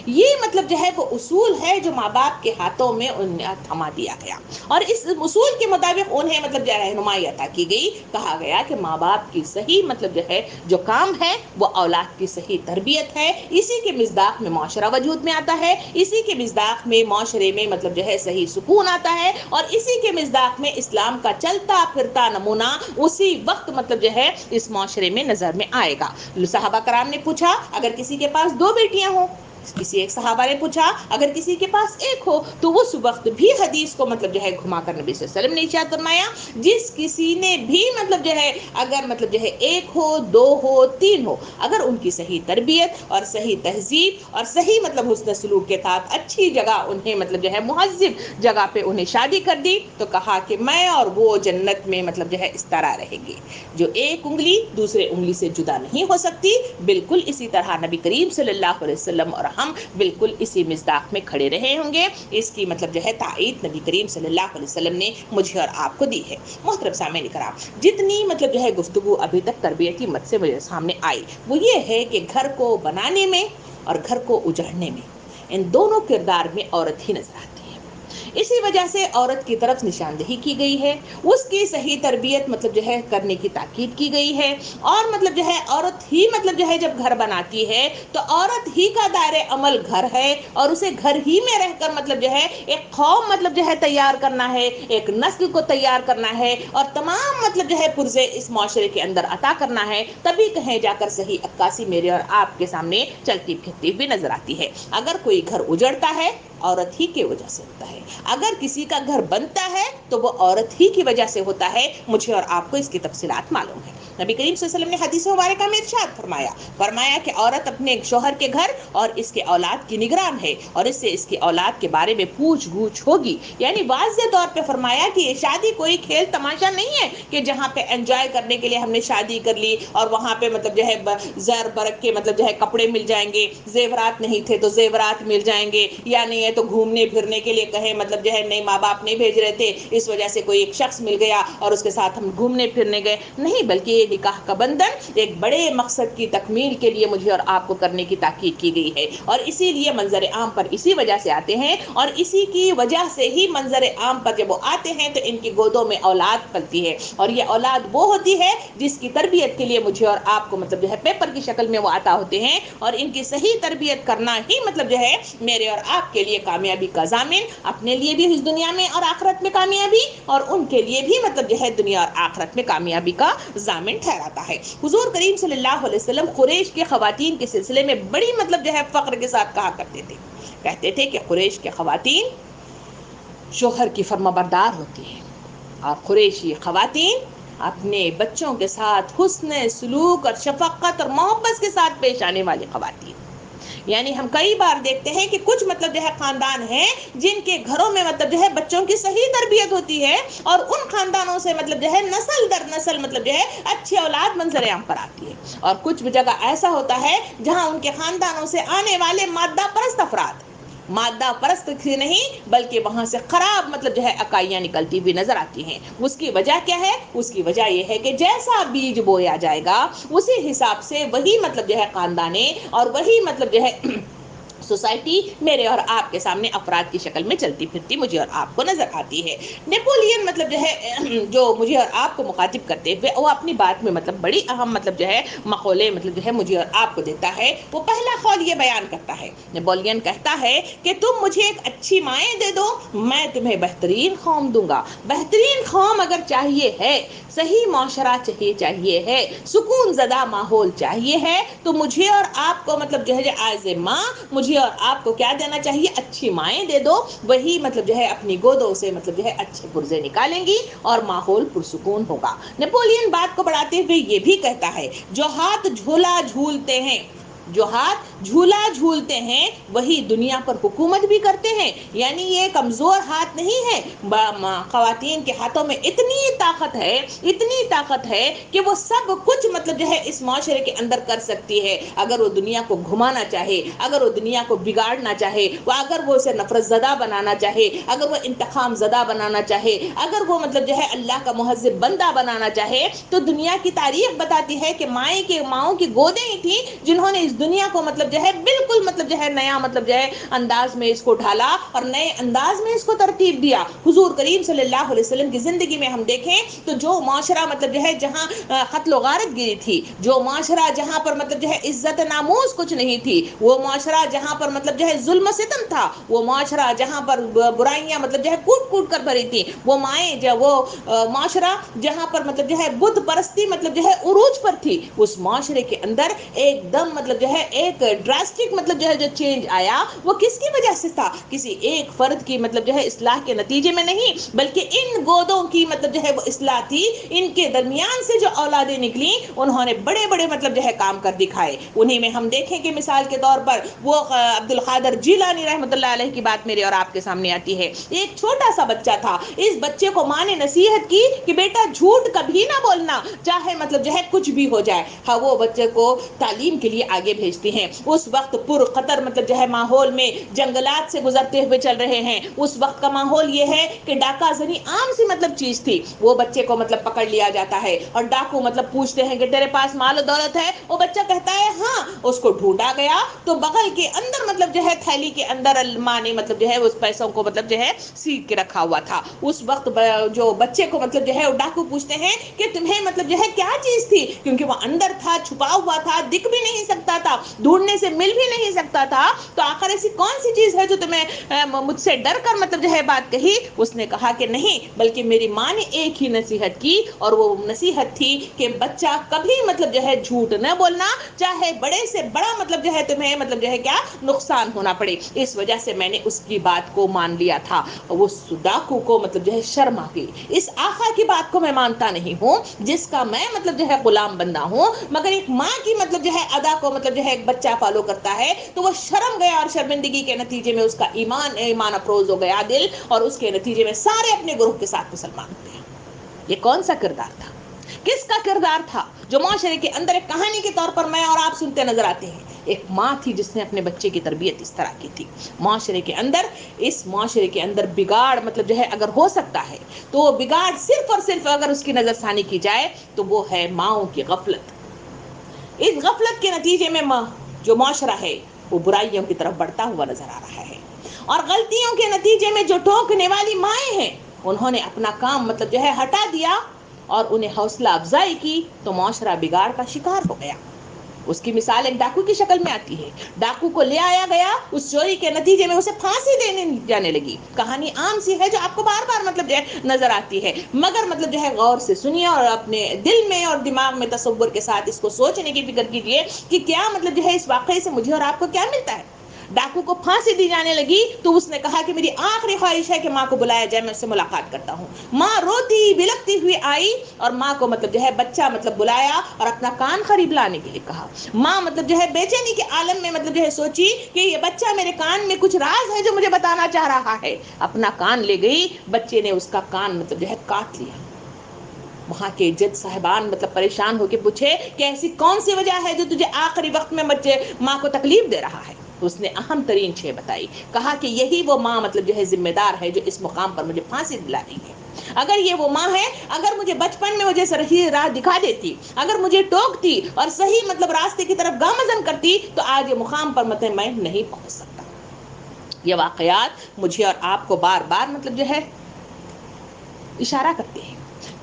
یہ مطلب جو ہے وہ اصول ہے جو ماں باپ کے ہاتھوں میں انہیں تھما دیا گیا اور اس اصول کے مطابق انہیں مطلب جو رہنمائی عطا کی گئی، کہا گیا کہ ماں باپ کی صحیح مطلب جو ہے جو کام ہے وہ اولاد کی صحیح تربیت ہے، اسی کے مصداق میں معاشرہ وجود میں آتا ہے، اسی کے مصداق میں معاشرے میں مطلب جو ہے صحیح سکون آتا ہے اور اسی کے مصداق میں اسلام کا چلتا پھرتا نمونہ اسی وقت مطلب جو ہے اس معاشرے میں نظر میں آئے گا۔ صحابہ کرام نے پوچھا اگر کسی کے پاس 2 بیٹیاں ہوں، کسی ایک صحابہ نے پوچھا اگر کسی کے پاس 1 ہو تو اس وقت بھی حدیث کو مطلب جو ہے گھما کر نبی صلی اللہ علیہ وسلم نے ارشاد فرمایا جس کسی نے بھی مطلب جو ہے اگر مطلب جو ہے 1 ہو 2 ہو 3 ہو اگر ان کی صحیح تربیت اور صحیح تہذیب اور صحیح مطلب حسن سلوک کے ساتھ اچھی جگہ انہیں مطلب جو ہے مہذب جگہ پہ انہیں شادی کر دی تو کہا کہ میں اور وہ جنت میں مطلب جو ہے اس طرح رہیں گے، جو ایک انگلی دوسرے انگلی سے جدا نہیں ہو سکتی، بالکل اسی طرح نبی کریم صلی اللہ علیہ وسلم اور ہم بالکل اسی مصداق میں کھڑے رہے ہوں گے۔ اس کی مطلب جو ہے تائید نبی کریم صلی اللہ علیہ وسلم نے مجھے اور آپ کو دی ہے۔ محترم سامعین کرام، جتنی مطلب جو ہے گفتگو ابھی تک تربیتی مت سے مجھے سامنے آئی وہ یہ ہے کہ گھر کو بنانے میں اور گھر کو اجاڑنے میں ان دونوں کردار میں عورت ہی نظر آتی ہے، اسی وجہ سے عورت کی طرف نشاندہی کی گئی ہے، اس کی صحیح تربیت مطلب جو ہے کرنے کی تاکید کی گئی ہے اور مطلب جو ہے عورت ہی مطلب جو ہے جب گھر بناتی ہے تو عورت ہی کا دائرہ عمل گھر ہے اور اسے گھر ہی میں رہ کر مطلب جو ہے ایک قوم مطلب جو ہے تیار کرنا ہے، ایک نسل کو تیار کرنا ہے اور تمام مطلب جو ہے پرزے اس معاشرے کے اندر عطا کرنا ہے، تبھی کہیں جا کر صحیح عکاسی میرے اور آپ کے سامنے چلتی پھرتی بھی نظر آتی ہے۔ اگر کوئی گھر اجڑتا ہے عورت ہی کی وجہ سے ہوتا ہے، اگر کسی کا گھر بنتا ہے تو وہ عورت ہی کی وجہ سے ہوتا ہے، مجھے اور آپ کو اس کی تفصیلات معلوم ہے۔ نبی کریم صلی اللہ علیہ وسلم نے حدیث مبارکہ میں ارشاد فرمایا کہ عورت اپنے شوہر کے گھر اور اس کے اولاد کی نگران ہے اور اس سے اس کی اولاد کے بارے میں پوچھ گچھ ہوگی، یعنی واضح طور پہ فرمایا کہ یہ شادی کوئی کھیل تماشا نہیں ہے کہ جہاں پہ انجوائے کرنے کے لیے ہم نے شادی کر لی اور وہاں پہ مطلب جو ہے زر برق کے مطلب جو ہے کپڑے مل جائیں گے، زیورات نہیں تھے تو زیورات مل جائیں گے، یا نہیں ہے تو گھومنے پھرنے کے لیے کہیں مطلب جو ہے نہیں ماں باپ نہیں بھیج رہے تھے اس وجہ سے کوئی ایک شخص مل گیا اور اس کے ساتھ ہم گھومنے پھرنے گئے، نہیں، بلکہ یہ نکاح کا بندھن ایک بڑے مقصد کی تکمیل کے لیے مجھے اور آپ کو کرنے کی تاکید کی گئی ہے اور اسی لیے منظر عام پر اسی وجہ سے آتے ہیں اور اسی کی وجہ سے ہی منظر عام پر جب وہ آتے ہیں تو ان کی گودوں میں اولاد پلتی ہے اور یہ اولاد وہ ہوتی ہے جس کی تربیت کے لیے مجھے اور آپ کو مطلب جو ہے پیپر کی شکل میں وہ عطا ہوتے ہیں اور ان کی صحیح تربیت کرنا ہی مطلب جو ہے میرے اور آپ کے لیے کامیابی کا ضامن، اپنے لیے بھی اس دنیا میں اور آخرت میں کامیابی اور ان کے لیے بھی مطلب جو ہے دنیا اور آخرت میں کامیابی کا ضامن ٹھہراتا ہے۔ حضور کریم صلی اللہ علیہ وسلم قریش کے خواتین کے سلسلے میں بڑی مطلب جو ہے فخر کے ساتھ کہا کرتے تھے، کہتے تھے کہ قریش کے خواتین شوہر کی فرمانبردار ہوتی ہیں اور قریشی خواتین اپنے بچوں کے ساتھ حسن سلوک اور شفقت اور محبت کے ساتھ پیش آنے والی خواتین، یعنی ہم کئی بار دیکھتے ہیں کہ کچھ مطلب جو ہے خاندان ہیں جن کے گھروں میں مطلب جو ہے بچوں کی صحیح تربیت ہوتی ہے اور ان خاندانوں سے مطلب جو ہے نسل در نسل مطلب جو ہے اچھی اولاد منظر عام پر آتی ہے اور کچھ جگہ ایسا ہوتا ہے جہاں ان کے خاندانوں سے آنے والے مادہ پرست افراد مادہ پرست سے نہیں بلکہ وہاں سے خراب مطلب جو ہے اکائیاں نکلتی ہوئی نظر آتی ہیں۔ اس کی وجہ کیا ہے؟ اس کی وجہ یہ ہے کہ جیسا بیج بویا جائے گا اسی حساب سے وہی مطلب جو ہے خاندانے اور وہی مطلب جو ہے سوسائٹی میرے اور آپ کے سامنے افراد کی شکل میں چلتی پھرتی مجھے اور آپ کو نظر آتی ہے۔ نیپولین مطلب جو ہے جو مجھے اور آپ کو مخاطب کرتے ہوئے وہ اپنی بات میں مطلب بڑی اہم مطلب جو ہے مقولے مطلب جو ہے مجھے اور آپ کو دیتا ہے۔ وہ پہلا قول یہ بیان کرتا ہے، نیپولین کہتا ہے کہ تم مجھے ایک اچھی مائیں دے دو، میں تمہیں بہترین قوم دوں گا۔ بہترین قوم اگر چاہیے ہے، صحیح معاشرہ چاہیے ہے، سکون زدہ ماحول چاہیے ہے، تو مجھے اور آپ کو مطلب جو ہے ایز اے ماں مجھے اور آپ کو کیا دینا چاہیے؟ اچھی مائیں دے دو۔ وہی مطلب جو ہے اپنی گودوں سے مطلب جو ہے اچھے پرزے نکالیں گی اور ماحول پرسکون ہوگا۔ نیپولین بات کو بڑھاتے ہوئے یہ بھی کہتا ہے، جو ہاتھ جھولا جھولتے ہیں، جو ہاتھ جھولا جھولتے ہیں وہی دنیا پر حکومت بھی کرتے ہیں۔ یعنی یہ کمزور ہاتھ نہیں ہے، خواتین کے ہاتھوں میں اتنی طاقت ہے کہ وہ سب کچھ مطلب جو ہے اس معاشرے کے اندر کر سکتی ہے۔ اگر وہ دنیا کو گھمانا چاہے، اگر وہ دنیا کو بگاڑنا چاہے، اگر وہ اسے نفرت زدہ بنانا چاہے، اگر وہ انتقام زدہ بنانا چاہے، اگر وہ مطلب جو ہے اللہ کا مہذب بندہ بنانا چاہے، تو دنیا کی تاریخ بتاتی ہے کہ ماؤں کی گودیں ہی تھیں جنہوں نے اس دنیا کو مطلب جو ہے بالکل مطلب جو ہے نیا مطلب جو ہے انداز میں اس کو ڈھالا اور نئے انداز میں اس کو ترتیب دیا۔ حضور کریم صلی اللہ علیہ وسلم کی زندگی میں ہم دیکھیں تو جو معاشرہ مطلب جو ہے جہاں قتل و غارت گری تھی، جو معاشرہ جہاں پر مطلب جو ہے عزت ناموز کچھ نہیں تھی، وہ معاشرہ جہاں پر مطلب جو ہے ظلم و ستم تھا، وہ معاشرہ جہاں پر برائیاں مطلب جو ہے کوٹ کر بھری تھی، وہ معاشرہ جہاں پر مطلب جو ہے بت پرستی مطلب جو ہے عروج پر تھی، اس معاشرے کے اندر ایک دم مطلب جو ہے ایک ڈراسٹک مطلب جو ہے جو چینج آیا وہ کس کی وجہ سے تھا؟ کسی ایک فرد کی مطلب جو ہے اصلاح کے نتیجے میں نہیں، بلکہ ان گودوں کی مطلب جو ہے وہ اصلاح تھی۔ ان کے درمیان سے جو اولادیں نکلی انہوں نے بڑے بڑے مطلب جو ہے کام کر دکھائے۔ انہی میں ہم دیکھیں کہ مثال کے طور پر وہ عبد القادر جیلانی رحمۃ اللہ علیہ کی بات میرے اور آپ کے سامنے آتی ہے۔ ایک چھوٹا سا بچہ تھا، اس بچے کو ماں نے نصیحت کی کہ بیٹا جھوٹ کبھی نہ بولنا، چاہے مطلب جو ہے کچھ بھی ہو جائے۔ ہاں، وہ بچے کو تعلیم کے لیے آگے بھیجتی ہیں۔ اس وقت پر خطر مطلب جو ہے ماحول میں جنگلات سے گزرتے ہوئے چل رہے ہیں۔ اس وقت کا ماحول یہ ہے کہ ڈاکہ زنی عام سی مطلب چیز تھی۔ وہ بچے کو مطلب پکڑ لیا جاتا ہے اور ڈاکو مطلب پوچھتے ہیں کہ تیرے پاس مال و دولت ہے؟ وہ بچہ کہتا ہے ہاں۔ اس کو ڈھونڈا گیا تو بغل کے اندر مطلب جو ہے تھیلی کے اندر ماں نے مطلب جو ہے اس پیسوں کو مطلب جو ہے سیکھ کے رکھا ہوا تھا۔ اس وقت جو بچے کو مطلب جو ہے ڈاکو پوچھتے ہیں کہ تمہیں مطلب جو ہے کیا چیز تھی، کیونکہ وہ اندر تھا، چھپا ہوا تھا، دکھ بھی نہیں سکتا تھا، ڈھونڈنے سے مل بھی نہیں سکتا تھا، تو آخر ایسی کون سی چیز ہے جو تمہیں مجھ سے ڈر کر مطلب جو ہے بات کہی؟ اس نے کہا کہ نہیں، بلکہ میری ماں نے ایک ہی نصیحت کی اور وہ نصیحت تھی کہ بچہ کبھی مطلب جو ہے جھوٹ نہ بولنا، چاہے بڑے سے بڑا مطلب جو ہے تمہیں مطلب جو ہے کیا نقصان ہونا پڑے۔ اس وجہ سے میں نے اس کی بات کو مان لیا تھا۔ وہ ڈاکو کو مطلب جو ہے شرم آ گئی، اس آقا کی بات کو میں مانتا نہیں ہوں جس کا میں مطلب جو ہے غلام بندہ ہوں، مگر ایک ماں کی مطلب جو ہے ادا کو مطلب جو ہے ایک بچہ فالو کرتا ہے، تو وہ شرم گیا اور شرمندگی کے نتیجے میں اس کا ایمان افروز ہو گیا دل، اور اس کے نتیجے میں سارے اپنے گروہ کے ساتھ مسلمان ہو گئے۔ یہ کون سا کردار تھا؟ کس کا کردار تھا جو معاشرے کے اندر ایک کہانی کے طور پر میں اور آپ سنتے نظر آتے ہیں؟ ایک ماں تھی جس نے اپنے بچے کی تربیت اس طرح کی تھی۔ معاشرے کے اندر، اس معاشرے کے اندر بگاڑ مطلب جو ہے اگر ہو سکتا ہے تو وہ بگاڑ صرف اور صرف اگر اس کی نظر ثانی کی جائے تو وہ ہے ماؤں کی غفلت۔ اس غفلت کے نتیجے میں جو معاشرہ ہے وہ برائیوں کی طرف بڑھتا ہوا نظر آ رہا ہے، اور غلطیوں کے نتیجے میں جو ٹوکنے والی مائیں ہیں انہوں نے اپنا کام مطلب جو ہے ہٹا دیا اور انہیں حوصلہ افزائی کی تو معاشرہ بگاڑ کا شکار ہو گیا۔ اس کی مثال ایک ڈاکو کی شکل میں آتی ہے۔ ڈاکو کو لے آیا گیا، اس چوری کے نتیجے میں اسے پھانسی دینے جانے لگی۔ کہانی عام سی ہے جو آپ کو بار بار مطلب جو ہے نظر آتی ہے، مگر مطلب جو ہے غور سے سنیے اور اپنے دل میں اور دماغ میں تصور کے ساتھ اس کو سوچنے کی فکر کیجئے کہ کیا مطلب جو ہے اس واقعے سے مجھے اور آپ کو کیا ملتا ہے۔ ڈاکو کو پھانسی دی جانے لگی تو اس نے کہا کہ میری آخری خواہش ہے کہ ماں کو بلایا جائے، میں اس سے ملاقات کرتا ہوں۔ ماں روتی بلکتی ہوئی آئی اور ماں کو مطلب جو ہے بچہ مطلب بلایا اور اپنا کان قریب لانے کے لیے کہا۔ ماں مطلب جو ہے بے چینی کے عالم میں مطلب جو ہے سوچی کہ یہ بچہ میرے کان میں کچھ راز ہے جو مجھے بتانا چاہ رہا ہے۔ اپنا کان لے گئی، بچے نے اس کا کان مطلب جو ہے کاٹ لیا۔ وہاں کے جج صاحبان مطلب پریشان ہو کے پوچھے کہ ایسی کون سی وجہ ہے جو تجھے آخری وقت میں ماں کو تکلیف دے رہا ہے؟ اس نے اہم ترین 6 بتائی. کہا کہ یہی وہ ماں مطلب جو ہے ذمہ دار ہے جو اس مقام پر مجھے پھانسی دلا رہی ہے. اگر یہ وہ ماں ہے، اگر مجھے بچپن میں مجھے صحیح راہ دکھا دیتی، اگر مجھے ٹوکتی اور صحیح مطلب راستے کی طرف گامزن کرتی، تو آج یہ مقام پر مطلب میں نہیں پہنچ سکتا. یہ واقعات مجھے اور آپ کو بار بار مطلب جو ہے اشارہ کرتے ہیں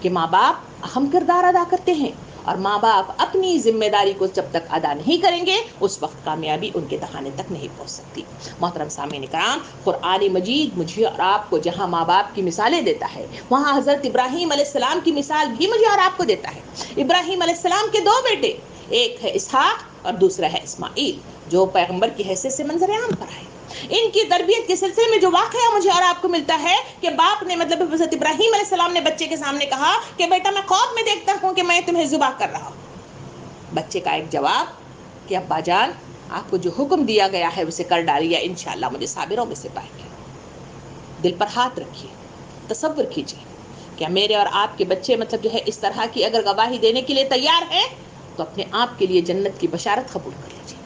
کہ ماں باپ اہم کردار ادا کرتے ہیں، اور ماں باپ اپنی ذمہ داری کو جب تک ادا نہیں کریں گے اس وقت کامیابی ان کے دہانے تک نہیں پہنچ سکتی. محترم سامعین کرام، قرآن مجید مجھے اور آپ کو جہاں ماں باپ کی مثالیں دیتا ہے، وہاں حضرت ابراہیم علیہ السلام کی مثال بھی مجھے اور آپ کو دیتا ہے. ابراہیم علیہ السلام کے 2 بیٹے، ایک ہے اسحاق اور دوسرا ہے اسماعیل، جو پیغمبر کی حیثیت سے منظر عام پر آئے. ان کی تربیت کے سلسلے میں جو واقعہ مجھے اور آپ کو ملتا ہے کہ باپ نے مطلب حضرت ابراہیم علیہ السلام نے بچے کے سامنے کہا کہ بیٹا میں خواب میں دیکھتا ہوں کہ میں تمہیں ذبح کر رہا ہوں. بچے کا ایک جواب کہ ابا جان آپ کو جو حکم دیا گیا ہے اسے کر ڈالیے، انشاءاللہ مجھے صابروں میں سے پائیں گے. دل پر ہاتھ رکھیے، تصور کیجیے کیا میرے اور آپ کے بچے مطلب جو ہے اس طرح کی اگر گواہی دینے کے لیے تیار ہیں تو اپنے آپ کے لیے جنت کی بشارت قبول کر لیجیے.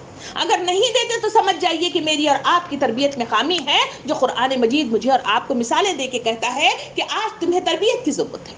اگر نہیں دیتے تو سمجھ جائیے کہ میری اور آپ کی تربیت میں خامی ہے، جو قرآن مجید مجھے اور آپ کو مثالیں دے کے کہتا ہے کہ آج تمہیں تربیت کی ضرورت ہے.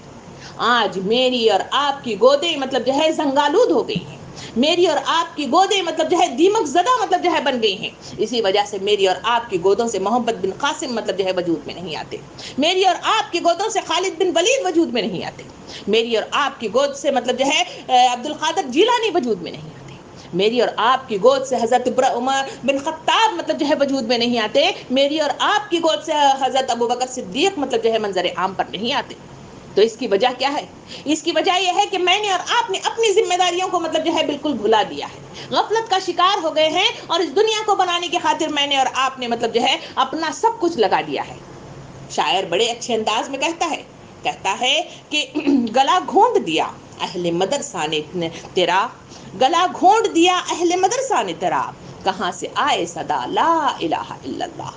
آج میری اور آپ کی گودیں مطلب جو ہے زنگالود ہو گئی ہیں، میری اور آپ کی گودیں مطلب جو ہے دیمک زدہ مطلب جو ہے بن گئی ہیں. اسی وجہ سے میری اور آپ کی گودوں سے محمد بن قاسم مطلب جو ہے وجود میں نہیں آتے، میری اور آپ کی گودوں سے خالد بن ولید وجود میں نہیں آتے، میری اور آپ کی گود سے مطلب جو ہے عبد القادر جیلانی وجود میں نہیں آتے، میری اور آپ کی گود سے حضرت عمر بن خطاب مطلب جو ہے وجود میں نہیں آتے، میری اور آپ کی گود سے حضرت ابوبکر صدیق مطلب جو ہے منظر عام پر نہیں آتے. تو اس کی وجہ کیا ہے؟ اس کی وجہ یہ ہے کہ میں نے اور آپ نے اپنی ذمہ داریوں کو مطلب جو ہے بالکل بھلا دیا ہے، غفلت کا شکار ہو گئے ہیں، اور اس دنیا کو بنانے کی خاطر میں نے اور آپ نے مطلب جو ہے اپنا سب کچھ لگا دیا ہے. شاعر بڑے اچھے انداز میں کہتا ہے کہ گلا گھونٹ دیا اہل مدرسہ نے تیرا، گلا گھونٹ دیا اہل مدرسہ نے تیرا، کہاں سے آئے صدا لا الہ الا اللہ.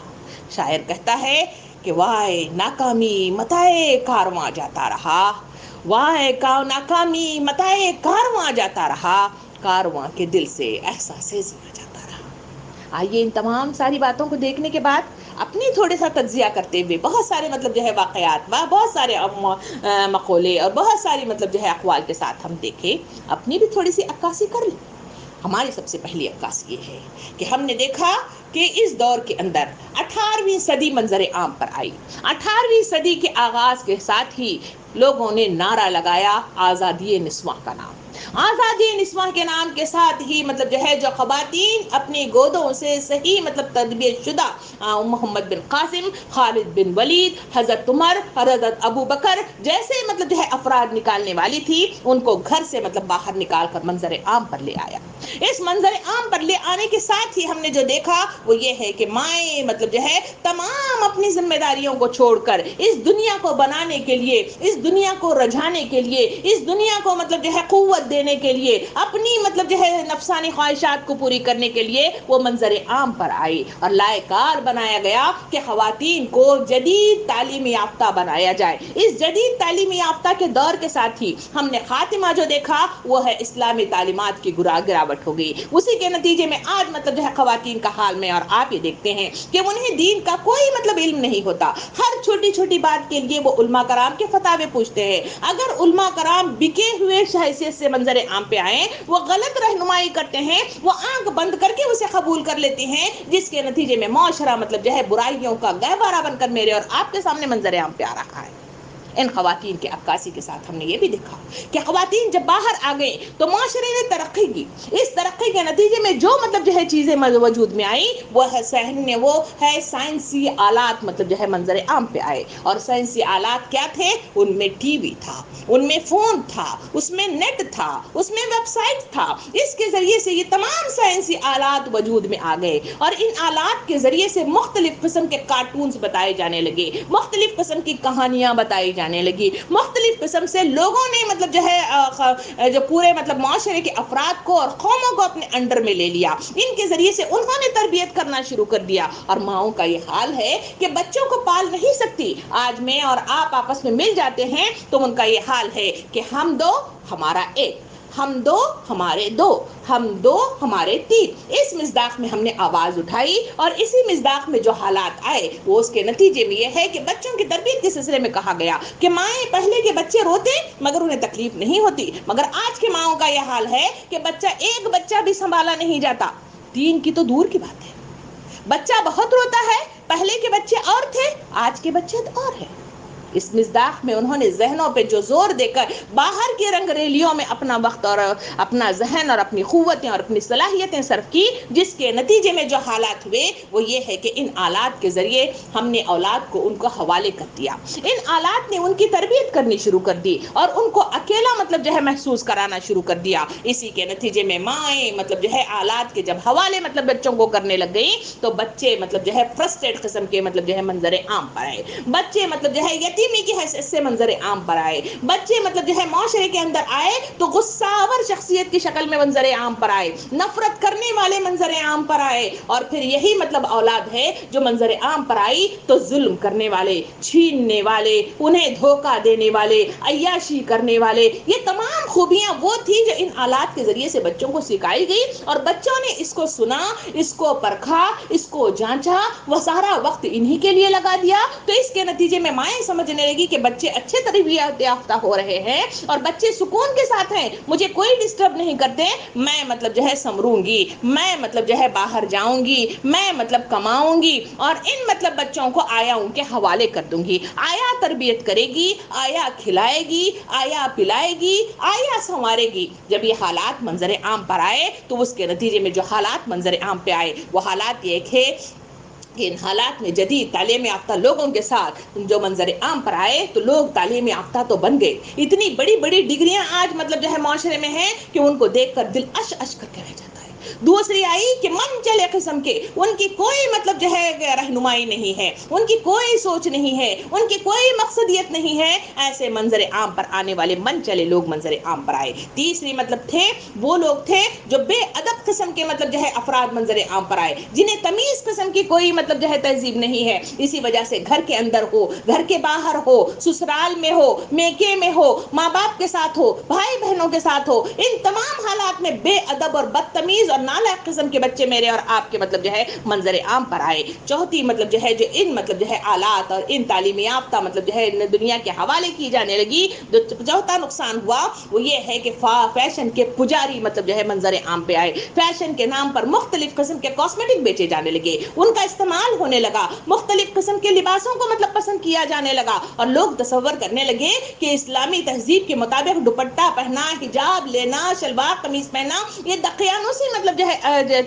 شاعر کہتا ہے کہ وائے ناکامی متائے کارواں جاتا رہا، وائے ناکامی متائے کارواں جاتا رہا، کارواں کے دل سے احساس زنا جاتا رہا. آئیے ان تمام ساری باتوں کو دیکھنے کے بعد اپنی تھوڑے سا تجزیہ کرتے ہوئے بہت سارے مطلب جو ہے واقعات بہت سارے مقولے اور بہت ساری مطلب جو ہے اقوال کے ساتھ ہم دیکھیں، اپنی بھی تھوڑی سی عکاسی کر لیں. ہماری سب سے پہلی عکاسی یہ ہے کہ ہم نے دیکھا کہ اس دور کے اندر 18ویں صدی منظر عام پر آئی. 18ویں صدی کے آغاز کے ساتھ ہی لوگوں نے نعرہ لگایا آزادی نسواں کا نام. آزادی نسواں کے نام کے ساتھ ہی مطلب جو ہے جو خواتین اپنی گودوں سے صحیح مطلب تربیت شدہ محمد بن قاسم، خالد بن ولید، حضرت عمر اور حضرت ابو بکر جیسے مطلب جو ہے افراد نکالنے والی تھی، ان کو گھر سے مطلب باہر نکال کر منظر عام پر لے آیا. اس منظر عام پر لے آنے کے ساتھ ہی ہم نے جو دیکھا وہ یہ ہے کہ مائیں مطلب جو ہے تمام اپنی ذمہ داریوں کو چھوڑ کر اس دنیا کو بنانے کے لیے، اس دنیا کو رجھانے کے لیے، اس دنیا کو مطلب جو ہے قوت دینے کے لیے، اپنی مطلب جو ہے نفسانی خواہشات کو پوری کرنے کے لیے وہ منظر عام پر آئی، اور لائقار بنایا گیا کہ خواتین کو جدید تعلیم یافتہ بنایا جائے. اس جدید تعلیم یافتہ کے دور کے ساتھ ہی ہم نے خاتمہ جو دیکھا وہ ہے اسلامی تعلیمات کی گراوٹ ہو گئی. اسی کے نتیجے میں آج مطلب جو ہے خواتین کا حال میں اور آپ یہ دیکھتے ہیں کہ انہیں دین کا کوئی مطلب علم نہیں ہوتا. ہر چھوٹی چھوٹی بات کے لیے وہ علماء کرام کے فتاوے پوچھتے ہیں. اگر علماء کرام بکے ہوئے حیثیت سے منظر عام پہ آئیں، وہ غلط رہنمائی کرتے ہیں، وہ آنکھ بند کر کے اسے قبول کر لیتے ہیں، جس کے نتیجے میں معاشرہ مطلب جو ہے برائیوں کا گہوارہ بن کر میرے اور آپ کے سامنے منظر عام پہ آ رہا ہے. ان خواتین کی عکاسی کے ساتھ ہم نے یہ بھی دیکھا کہ خواتین جب باہر آ گئی تو معاشرے نے ترقی کی. اس ترقی کے نتیجے میں جو مطلب جو ہے چیزیں وجود میں آئی وہ ہے سائنسی آلات مطلب جو ہے منظر عام پہ آئے. اور سائنسی آلات کیا تھے؟ ان میں ٹی وی تھا، ان میں فون تھا، اس میں نیٹ تھا، اس میں ویب سائٹ تھا. اس کے ذریعے سے یہ تمام سائنسی آلات وجود میں آ گئے، اور ان آلات کے ذریعے سے مختلف قسم کے کارٹونز بتائے جانے لگے، مختلف قسم کی کہانیاں بتائی جانے لگی، مختلف قسم سے لوگوں نے مطلب جو ہے جو پورے مطلب معاشرے کے افراد کو اور قوموں کو اپنے انڈر میں لے لیا. ان کے ذریعے سے انہوں نے تربیت کرنا شروع کر دیا، اور ماؤں کا یہ حال ہے کہ بچوں کو پال نہیں سکتی. آج میں اور آپ آپس میں مل جاتے ہیں تو ان کا یہ حال ہے کہ ہم دو ہمارا ایک، ہم دو ہمارے دو، ہم دو ہمارے تین، اس مصداق میں ہم نے آواز اٹھائی اور اسی مصداق میں جو حالات آئے وہ اس کے نتیجے میں یہ ہے کہ بچوں کی تربیت کے سلسلے میں کہا گیا کہ مائیں پہلے کے بچے روتے مگر انہیں تکلیف نہیں ہوتی، مگر آج کے ماؤں کا یہ حال ہے کہ ایک بچہ بھی سنبھالا نہیں جاتا، تین کی تو دور کی بات ہے، بچہ بہت روتا ہے، پہلے کے بچے اور تھے، آج کے بچے اور ہیں۔ اس مصداق میں انہوں نے ذہنوں پہ جو زور دے کر باہر کی رنگ ریلیوں میں اپنا وقت اور اپنا ذہن اور اپنی قوتیں اور اپنی صلاحیتیں صرف کی، جس کے نتیجے میں جو حالات ہوئے وہ یہ ہے کہ ان آلات کے ذریعے ہم نے اولاد کو ان کو حوالے کر دیا، ان آلات نے ان کی تربیت کرنی شروع کر دی اور ان کو اکیلا محسوس کرانا شروع کر دیا۔ اسی کے نتیجے میں مائیں آلات کے جب حوالے بچوں کو کرنے لگ گئی تو بچے فرسٹریٹ قسم کے منظر عام پر آئے، بچے یتیمی کی حیثیت سے منظر عام پر آئے، بچے معاشرے کے اندر آئے تو غصہ آور شخصیت کی شکل میں منظر عام پر آئے، نفرت کرنے والے منظر عام پر آئے، اور پھر یہی اولاد ہے جو منظر عام پر آئی تو ظلم کرنے والے، چھیننے والے، انہیں دھوکہ دینے والے، عیاشی کرنے والے، یہ تمام خوبیاں وہ تھی جو ان آلات کے ذریعے سے بچوں کو سکھائی گئی اور بچوں نے اس کو سنا، اس کو پرکھا، اس کو جانچا، وہ سارا وقت انہی کے لیے لگا دیا، تو اس کے نتیجے میں مائیں سمجھنے لگی کہ بچے اچھے تربیت یافتہ ہو رہے ہیں اور بچے سکون کے ساتھ ہیں، مجھے کوئی ڈسٹرب نہیں کرتے، میں سنبھلوں گی، میں باہر جاؤں گی، میں کماؤں گی اور ان بچوں کو آیا ان کے حوالے کر دوں گی، آیا تربیت کرے گی، آیا کھلائے گی، آیا پلائے گی، آیا سنوارے گی۔ جب یہ حالات منظر عام پر آئے تو اس کے نتیجے میں جو حالات منظر عام پہ آئے وہ حالات یہ تھے کہ ان حالات میں جدید تعلیم یافتہ لوگوں کے ساتھ جو منظر عام پر آئے تو لوگ تعلیم یافتہ تو بن گئے، اتنی بڑی بڑی ڈگریاں آج معاشرے میں ہیں کہ ان کو دیکھ کر دل اش اش کر کے رہ جاتا ہے۔ دوسری آئی کہ من چلے قسم کے، ان کی کوئی رہنمائی نہیں ہے، ان کی کوئی سوچ نہیں ہے، ان کی کوئی مقصدیت نہیں ہے، ایسے منظر عام پر آنے والے من چلے لوگ منظر عام پر آئے۔ تیسری تھے وہ لوگ تھے جو بے ادب قسم کے افراد منظر عام پر آئے، جنہیں تمیز قسم کی کوئی تہذیب نہیں ہے، اسی وجہ سے گھر کے اندر ہو، گھر کے باہر ہو، سسرال میں ہو، میکے میں ہو، ماں باپ کے ساتھ ہو، بھائی بہنوں کے ساتھ ہو، ان تمام حالات میں بے ادب اور بدتمیز اور نالائق قسم کے بچے میرے اور آپ کے منظر عام پر آئے۔ چوتھی جو ان آلات اور ان تعلیم یافتہ دنیا کے حوالے کی جانے لگی، جو چوتھا نقصان ہوا وہ یہ ہے کہ فیشن کے پجاری منظر عام پہ آئے، فیشن کے نام پر مختلف قسم کے کاسمیٹک بیچے جانے لگے، ان کا استعمال ہونے لگا، مختلف قسم کے لباسوں کو پسند کیا جانے لگا اور لوگ تصور کرنے لگے کہ اسلامی تہذیب کے مطابق دوپٹہ پہنا، حجاب لینا، شلوار قمیص پہنا یہ دقیانوسی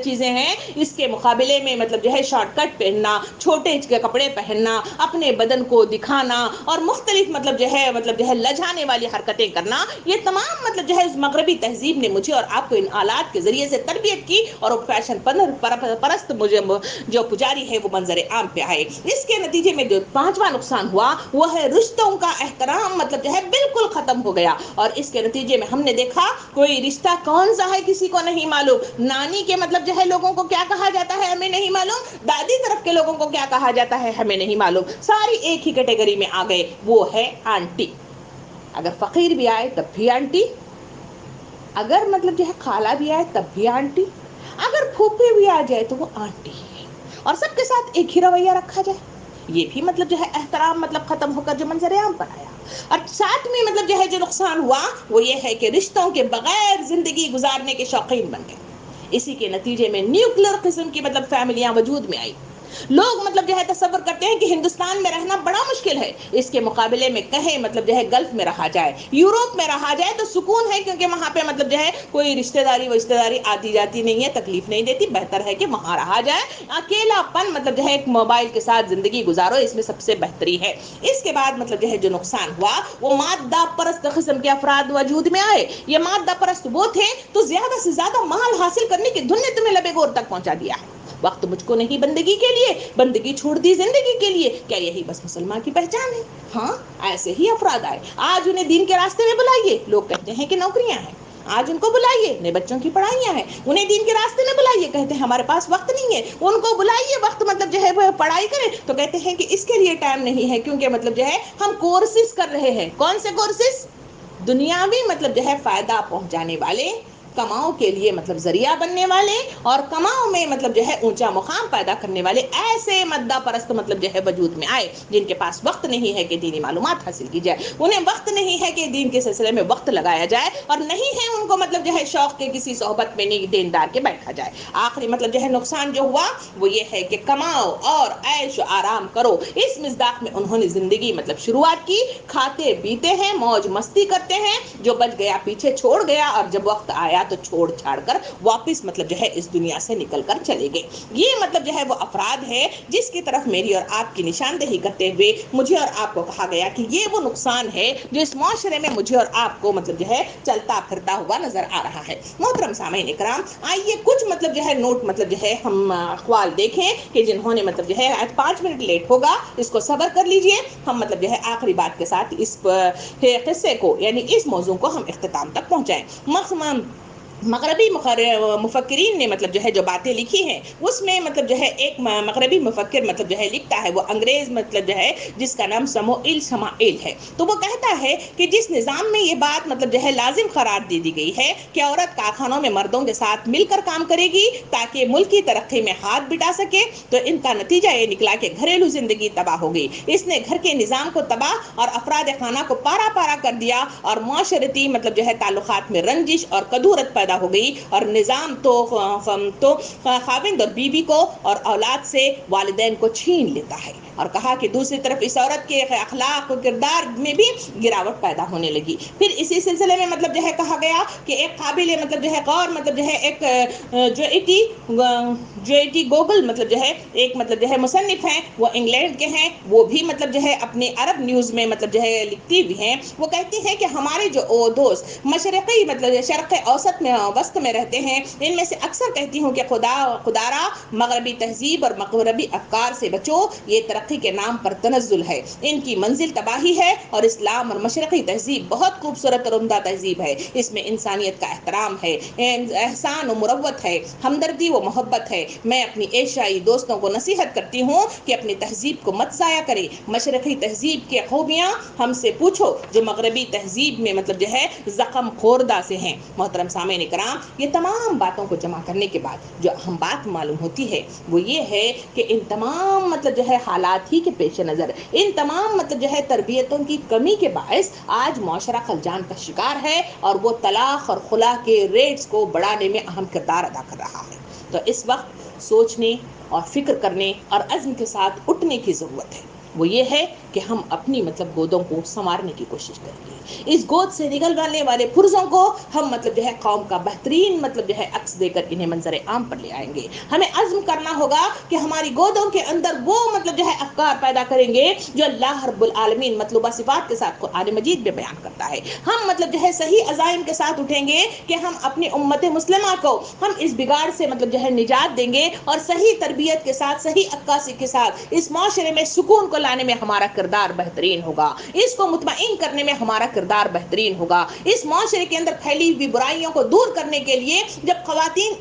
چیزیں ہیں، اس کے مقابلے میں شارٹ کٹ پہننا، چھوٹے کپڑے پہننا، اپنے بدن کو دکھانا اور مختلف لجانے والی حرکتیں کرنا، یہ تمام مغربی تہذیب نے مجھے اور آپ کو ان آلات کے ذریعے سے تربیت کی اور فیشن پرست جو پجاری ہے وہ منظر عام پہ آئے۔ اس کے نتیجے میں جو پانچواں نقصان ہوا وہ ہے رشتوں کا احترام بالکل ختم ہو گیا، اور اس کے نتیجے میں ہم نے دیکھا کوئی رشتہ کون سا ہے کسی کو نہیں معلوم، نانی کے لوگوں کو کیا کہا جاتا ہے ہمیں نہیں معلوم، دادی طرف کے لوگوں کو کیا کہا جاتا ہے ہمیں نہیں معلوم، ساری ایک ہی کیٹیگری میں آ گئے، وہ ہے آنٹی۔ اگر فقیر بھی آئے تب بھی آنٹی، اگر خالہ بھی آئے تب بھی آنٹی، اگر پھوپھی بھی آ جائے تو وہ آنٹی ہے، اور سب کے ساتھ ایک ہی رویہ رکھا جائے، یہ بھی احترام ختم ہو کر جو منظر عام پر آیا۔ اور ساتھ میں جو نقصان ہوا وہ یہ ہے کہ رشتوں کے بغیر زندگی گزارنے کے شوقین بن گئے، اسی کے نتیجے میں نیوکلیر قسم کی فیملیاں وجود میں آئی۔ لوگ تصور کرتے ہیں کہ ہندوستان میں رہنا بڑا مشکل ہے، اس کے مقابلے میں کہیں گلف میں رہا جائے، یوروپ میں رہا جائے تو سکون ہے، کیونکہ وہاں پہ کوئی رشتہ داری آتی جاتی نہیں ہے، تکلیف نہیں دیتی، بہتر ہے کہ وہاں رہا جائے، اکیلا پن ایک موبائل کے ساتھ زندگی گزارو، اس میں سب سے بہتری ہے۔ اس کے بعد جو نقصان ہوا وہ مادہ پرست قسم کے افراد وجود میں آئے۔ یہ مادہ پرست وہ تھے تو زیادہ سے زیادہ مال حاصل کرنے کی دھن نے تمہیں لبے گور تک پہنچا دیا ہے، وقت مجھ کو نہیں بندگی کے لیے، بندگی چھوڑ دی زندگی کے لیے، کیا یہی بس مسلمان کی پہچان ہے؟ ہاں، ایسے ہی افراد آئے، آج انہیں دین کے راستے میں بلائیے، لوگ کہتے ہیں کہ نوکریاں ہیں، آج ان کو بلائیے، نئے بچوں کی پڑھائیاں ہیں، انہیں دین کے راستے میں بلائیے، کہتے ہیں ہمارے پاس وقت نہیں ہے، ان کو بلائیے وقت پڑھائی کریں تو کہتے ہیں کہ اس کے لیے ٹائم نہیں ہے، کیونکہ ہم کورسز کر رہے ہیں۔ کون سے کورسز؟ دنیاوی مطلب جو ہے فائدہ پہنچانے والے، کماؤں کے لیے مطلب ذریعہ بننے والے، اور کماؤں میں مطلب جو ہے اونچا مقام پیدا کرنے والے ایسے مدہ پرست مطلب جو ہے وجود میں آئے جن کے پاس وقت نہیں ہے کہ دینی معلومات حاصل کی جائے، انہیں وقت نہیں ہے کہ دین کے سلسلے میں وقت لگایا جائے، اور نہیں ہے ان کو مطلب جو ہے شوق کے کسی صحبت میں نہیں دیندار کے بیٹھا جائے۔ آخری مطلب جو ہے نقصان جو ہوا وہ یہ ہے کہ کماؤ اور عیش و آرام کرو، اس مصداق میں انہوں نے زندگی مطلب شروعات کی، کھاتے پیتے ہیں، موج مستی کرتے ہیں، جو بچ گیا پیچھے چھوڑ گیا، اور جب وقت آیا تو چھوڑ چھاڑ کر واپس مطلب جو ہے اس دنیا سے نکل کر چلے گئے۔ یہ مطلب جو ہے وہ افراد ہے جس کی طرف میری اور آپ کی نشاندہی کرتے ہوئے مجھے اور آپ کو کہا گیا کہ یہ وہ نقصان ہے جو اس معاشرے میں مجھے اور آپ کو مطلب جو ہے چلتا پھرتا ہوا نظر آ رہا ہے۔ محترم سامعین اکرام، آئیے کچھ مطلب جو ہے نوٹ مطلب جو ہے ہم اقوال دیکھیں کہ جنہوں نے مطلب جو ہے 5 منٹ لیٹ ہوگا اس کو صبر کر لیجئے، ہم مطلب جو ہے آخری بات کے ساتھ اس قصے کو یعنی اس موضوع کو ہم اختتام تک پہنچائیں۔ مغربی مفکرین نے مطلب جو ہے جو باتیں لکھی ہیں اس میں مطلب جو ہے ایک مغربی مفکر مطلب جو ہے لکھتا ہے، وہ انگریز مطلب جو ہے جس کا نام سموئیل شمائل ہے، تو وہ کہتا ہے کہ جس نظام میں یہ بات مطلب جو ہے لازم قرار دے دی گئی ہے کہ عورت کارخانوں میں مردوں کے ساتھ مل کر کام کرے گی تاکہ ملک کی ترقی میں ہاتھ بٹا سکے، تو ان کا نتیجہ یہ نکلا کہ گھریلو زندگی تباہ ہو گئی۔ اس نے گھر کے نظام کو تباہ اور افراد خانہ کو پارا پارا کر دیا، اور معاشرتی مطلب جو ہے تعلقات میں رنجش اور کدورت پیدا ہو گئی، اور نظام تو خاوند اور بیوی کو اور اولاد سے والدین کو چھین لیتا ہے، اور کہا کہ دوسری طرف اس عورت کے اخلاق و کردار میں بھی گراوٹ پیدا ہونے لگی۔ پھر اسی سلسلے میں مطلب جو ہے کہا گیا کہ ایک قابل مطلب جو ہے غور مطلب جو ہے ایک جو ایٹی گوگل مطلب جو ہے ایک مطلب جو ہے مصنف ہیں، وہ انگلینڈ کے ہیں، وہ بھی مطلب جو ہے اپنے عرب نیوز میں مطلب جو ہے لکھتی بھی ہیں، وہ کہتی ہیں کہ ہمارے جو دوست مشرقی مطلب شرق اوسط میں وسط میں رہتے ہیں، ان میں سے اکثر کہتی ہوں کہ خدارا مغربی تہذیب اور مغربی افکار سے بچو، یہ ترقی کے نام پر تنزل ہے، ان کی منزل تباہی ہے، اور اسلام اور مشرقی تہذیب بہت خوبصورت اور عمدہ تہذیب ہے، اس میں انسانیت کا احترام ہے، احسان و مروت ہے، ہمدردی و محبت ہے۔ میں اپنی ایشیائی دوستوں کو نصیحت کرتی ہوں کہ اپنی تہذیب کو مت ضائع کریں، مشرقی تہذیب کے خوبیاں ہم سے پوچھو جو مغربی تہذیب میں مطلب جو ہے زخم خوردہ سے ہیں۔ محترم سامعین کرام، یہ تمام باتوں کو جمع کرنے کے بعد جو اہم بات معلوم ہوتی ہے وہ یہ ہے کہ ان تمام مطلب جو ہے حالات ہی کے پیش نظر، ان تمام مطلب جو ہے تربیتوں کی کمی کے باعث آج معاشرہ خلجان کا شکار ہے، اور وہ طلاق اور خلا کے ریٹس کو بڑھانے میں اہم کردار ادا کر رہا ہے۔ تو اس وقت سوچنے اور فکر کرنے اور عزم کے ساتھ اٹھنے کی ضرورت ہے، وہ یہ ہے کہ ہم اپنی مطلب گودوں کو سنوارنے کی کوشش کریں گے، اس گود سے نکلنے والے پرزوں کو ہم مطلب جو ہے قوم کا بہترین مطلب جو ہے عکس دے کر انہیں منظر عام پر لے آئیں گے۔ ہمیں عزم کرنا ہوگا کہ ہماری گودوں کے اندر وہ مطلب جو ہے افکار پیدا کریں گے جو اللہ رب العالمین مطلوبہ صفات کے ساتھ قرآن مجید میں بیان کرتا ہے۔ ہم مطلب جو ہے صحیح عزائم کے ساتھ اٹھیں گے کہ ہم اپنی امت مسلمہ کو ہم اس بگاڑ سے مطلب جو ہے نجات دیں گے، اور صحیح تربیت کے ساتھ صحیح عکاسی کے ساتھ اس معاشرے میں سکون کو لانے میں ہمارا کردار بہترین ہوگا، اس کو مطمئن کرنے میں ہمارا کردار بہترین ہوگا۔ اس معاشرے کے اندر پھیلی ہوئی برائیوں کو دور کرنے کے لیے جب خواتین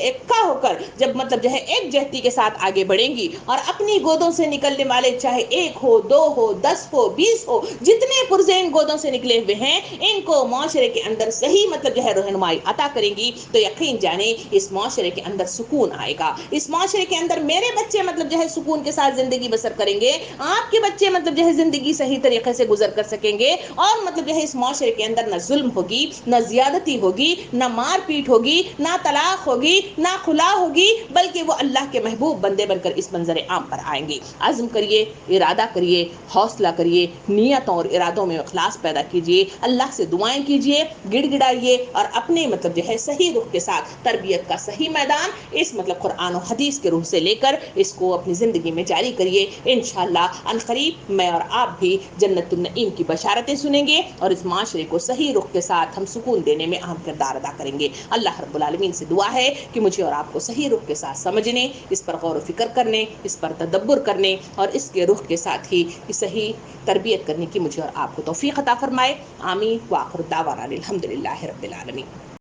اکٹھا ہو کر جب مطلب جو ہے ایک جہتی کے ساتھ آگے بڑھیں گی، اور اپنی گودوں سے نکلنے والے چاہے 1 ہو 2 ہو 10 ہو 20 ہو جتنے پرزے ان گودوں سے نکلے ہوئے ہیں، ان کو معاشرے کے اندر صحیح مطلب جو ہے رہنمائی عطا کریں گی، تو یقین جانیں اس معاشرے کے اندر سکون آئے گا۔ اس معاشرے کے اندر میرے بچے مطلب جو ہے سکون کے ساتھ زندگی بسر کریں گے، آپ کے بچے مطلب جو ہے زندگی صحیح طریقے سے گزر کر سکیں گے، اور مطلب جو ہے اس معاشرے کے اندر نہ ظلم ہوگی، نہ زیادتی ہوگی، نہ مار پیٹ ہوگی، نہ طلاق ہوگی، نہ خلا ہوگی، بلکہ وہ اللہ کے محبوب بندے بن کر اس منظر عام پر آئیں گے۔ عزم کریے، ارادہ کریے، حوصلہ کریے، نیتوں اور ارادوں میں اخلاص پیدا کیجیے، اللہ سے دعائیں کیجیے، گڑ گڑائیے، اور اپنے مطلب جو ہے صحیح رخ کے ساتھ تربیت کا صحیح میدان اس مطلب قرآن و حدیث کے روح سے لے کر اس کو اپنی زندگی میں جاری کریے۔ انشاءاللہ عنقریب میں اور آپ بھی جنت النعیم کی بشارتیں سنیں گے، اور اس معاشرے کو صحیح رخ کے ساتھ ہم سکون دینے میں اہم کردار ادا کریں گے۔ اللہ رب العالمین سے دعا ہے کہ مجھے اور آپ کو صحیح رخ کے ساتھ سمجھنے، اس پر غور و فکر کرنے، اس پر تدبر کرنے، اور اس کے رخ کے ساتھ ہی صحیح تربیت کرنے کی مجھے اور آپ کو توفیق عطا فرمائے۔ آمین۔ وآخر دعوانا الحمدللہ رب العالمین۔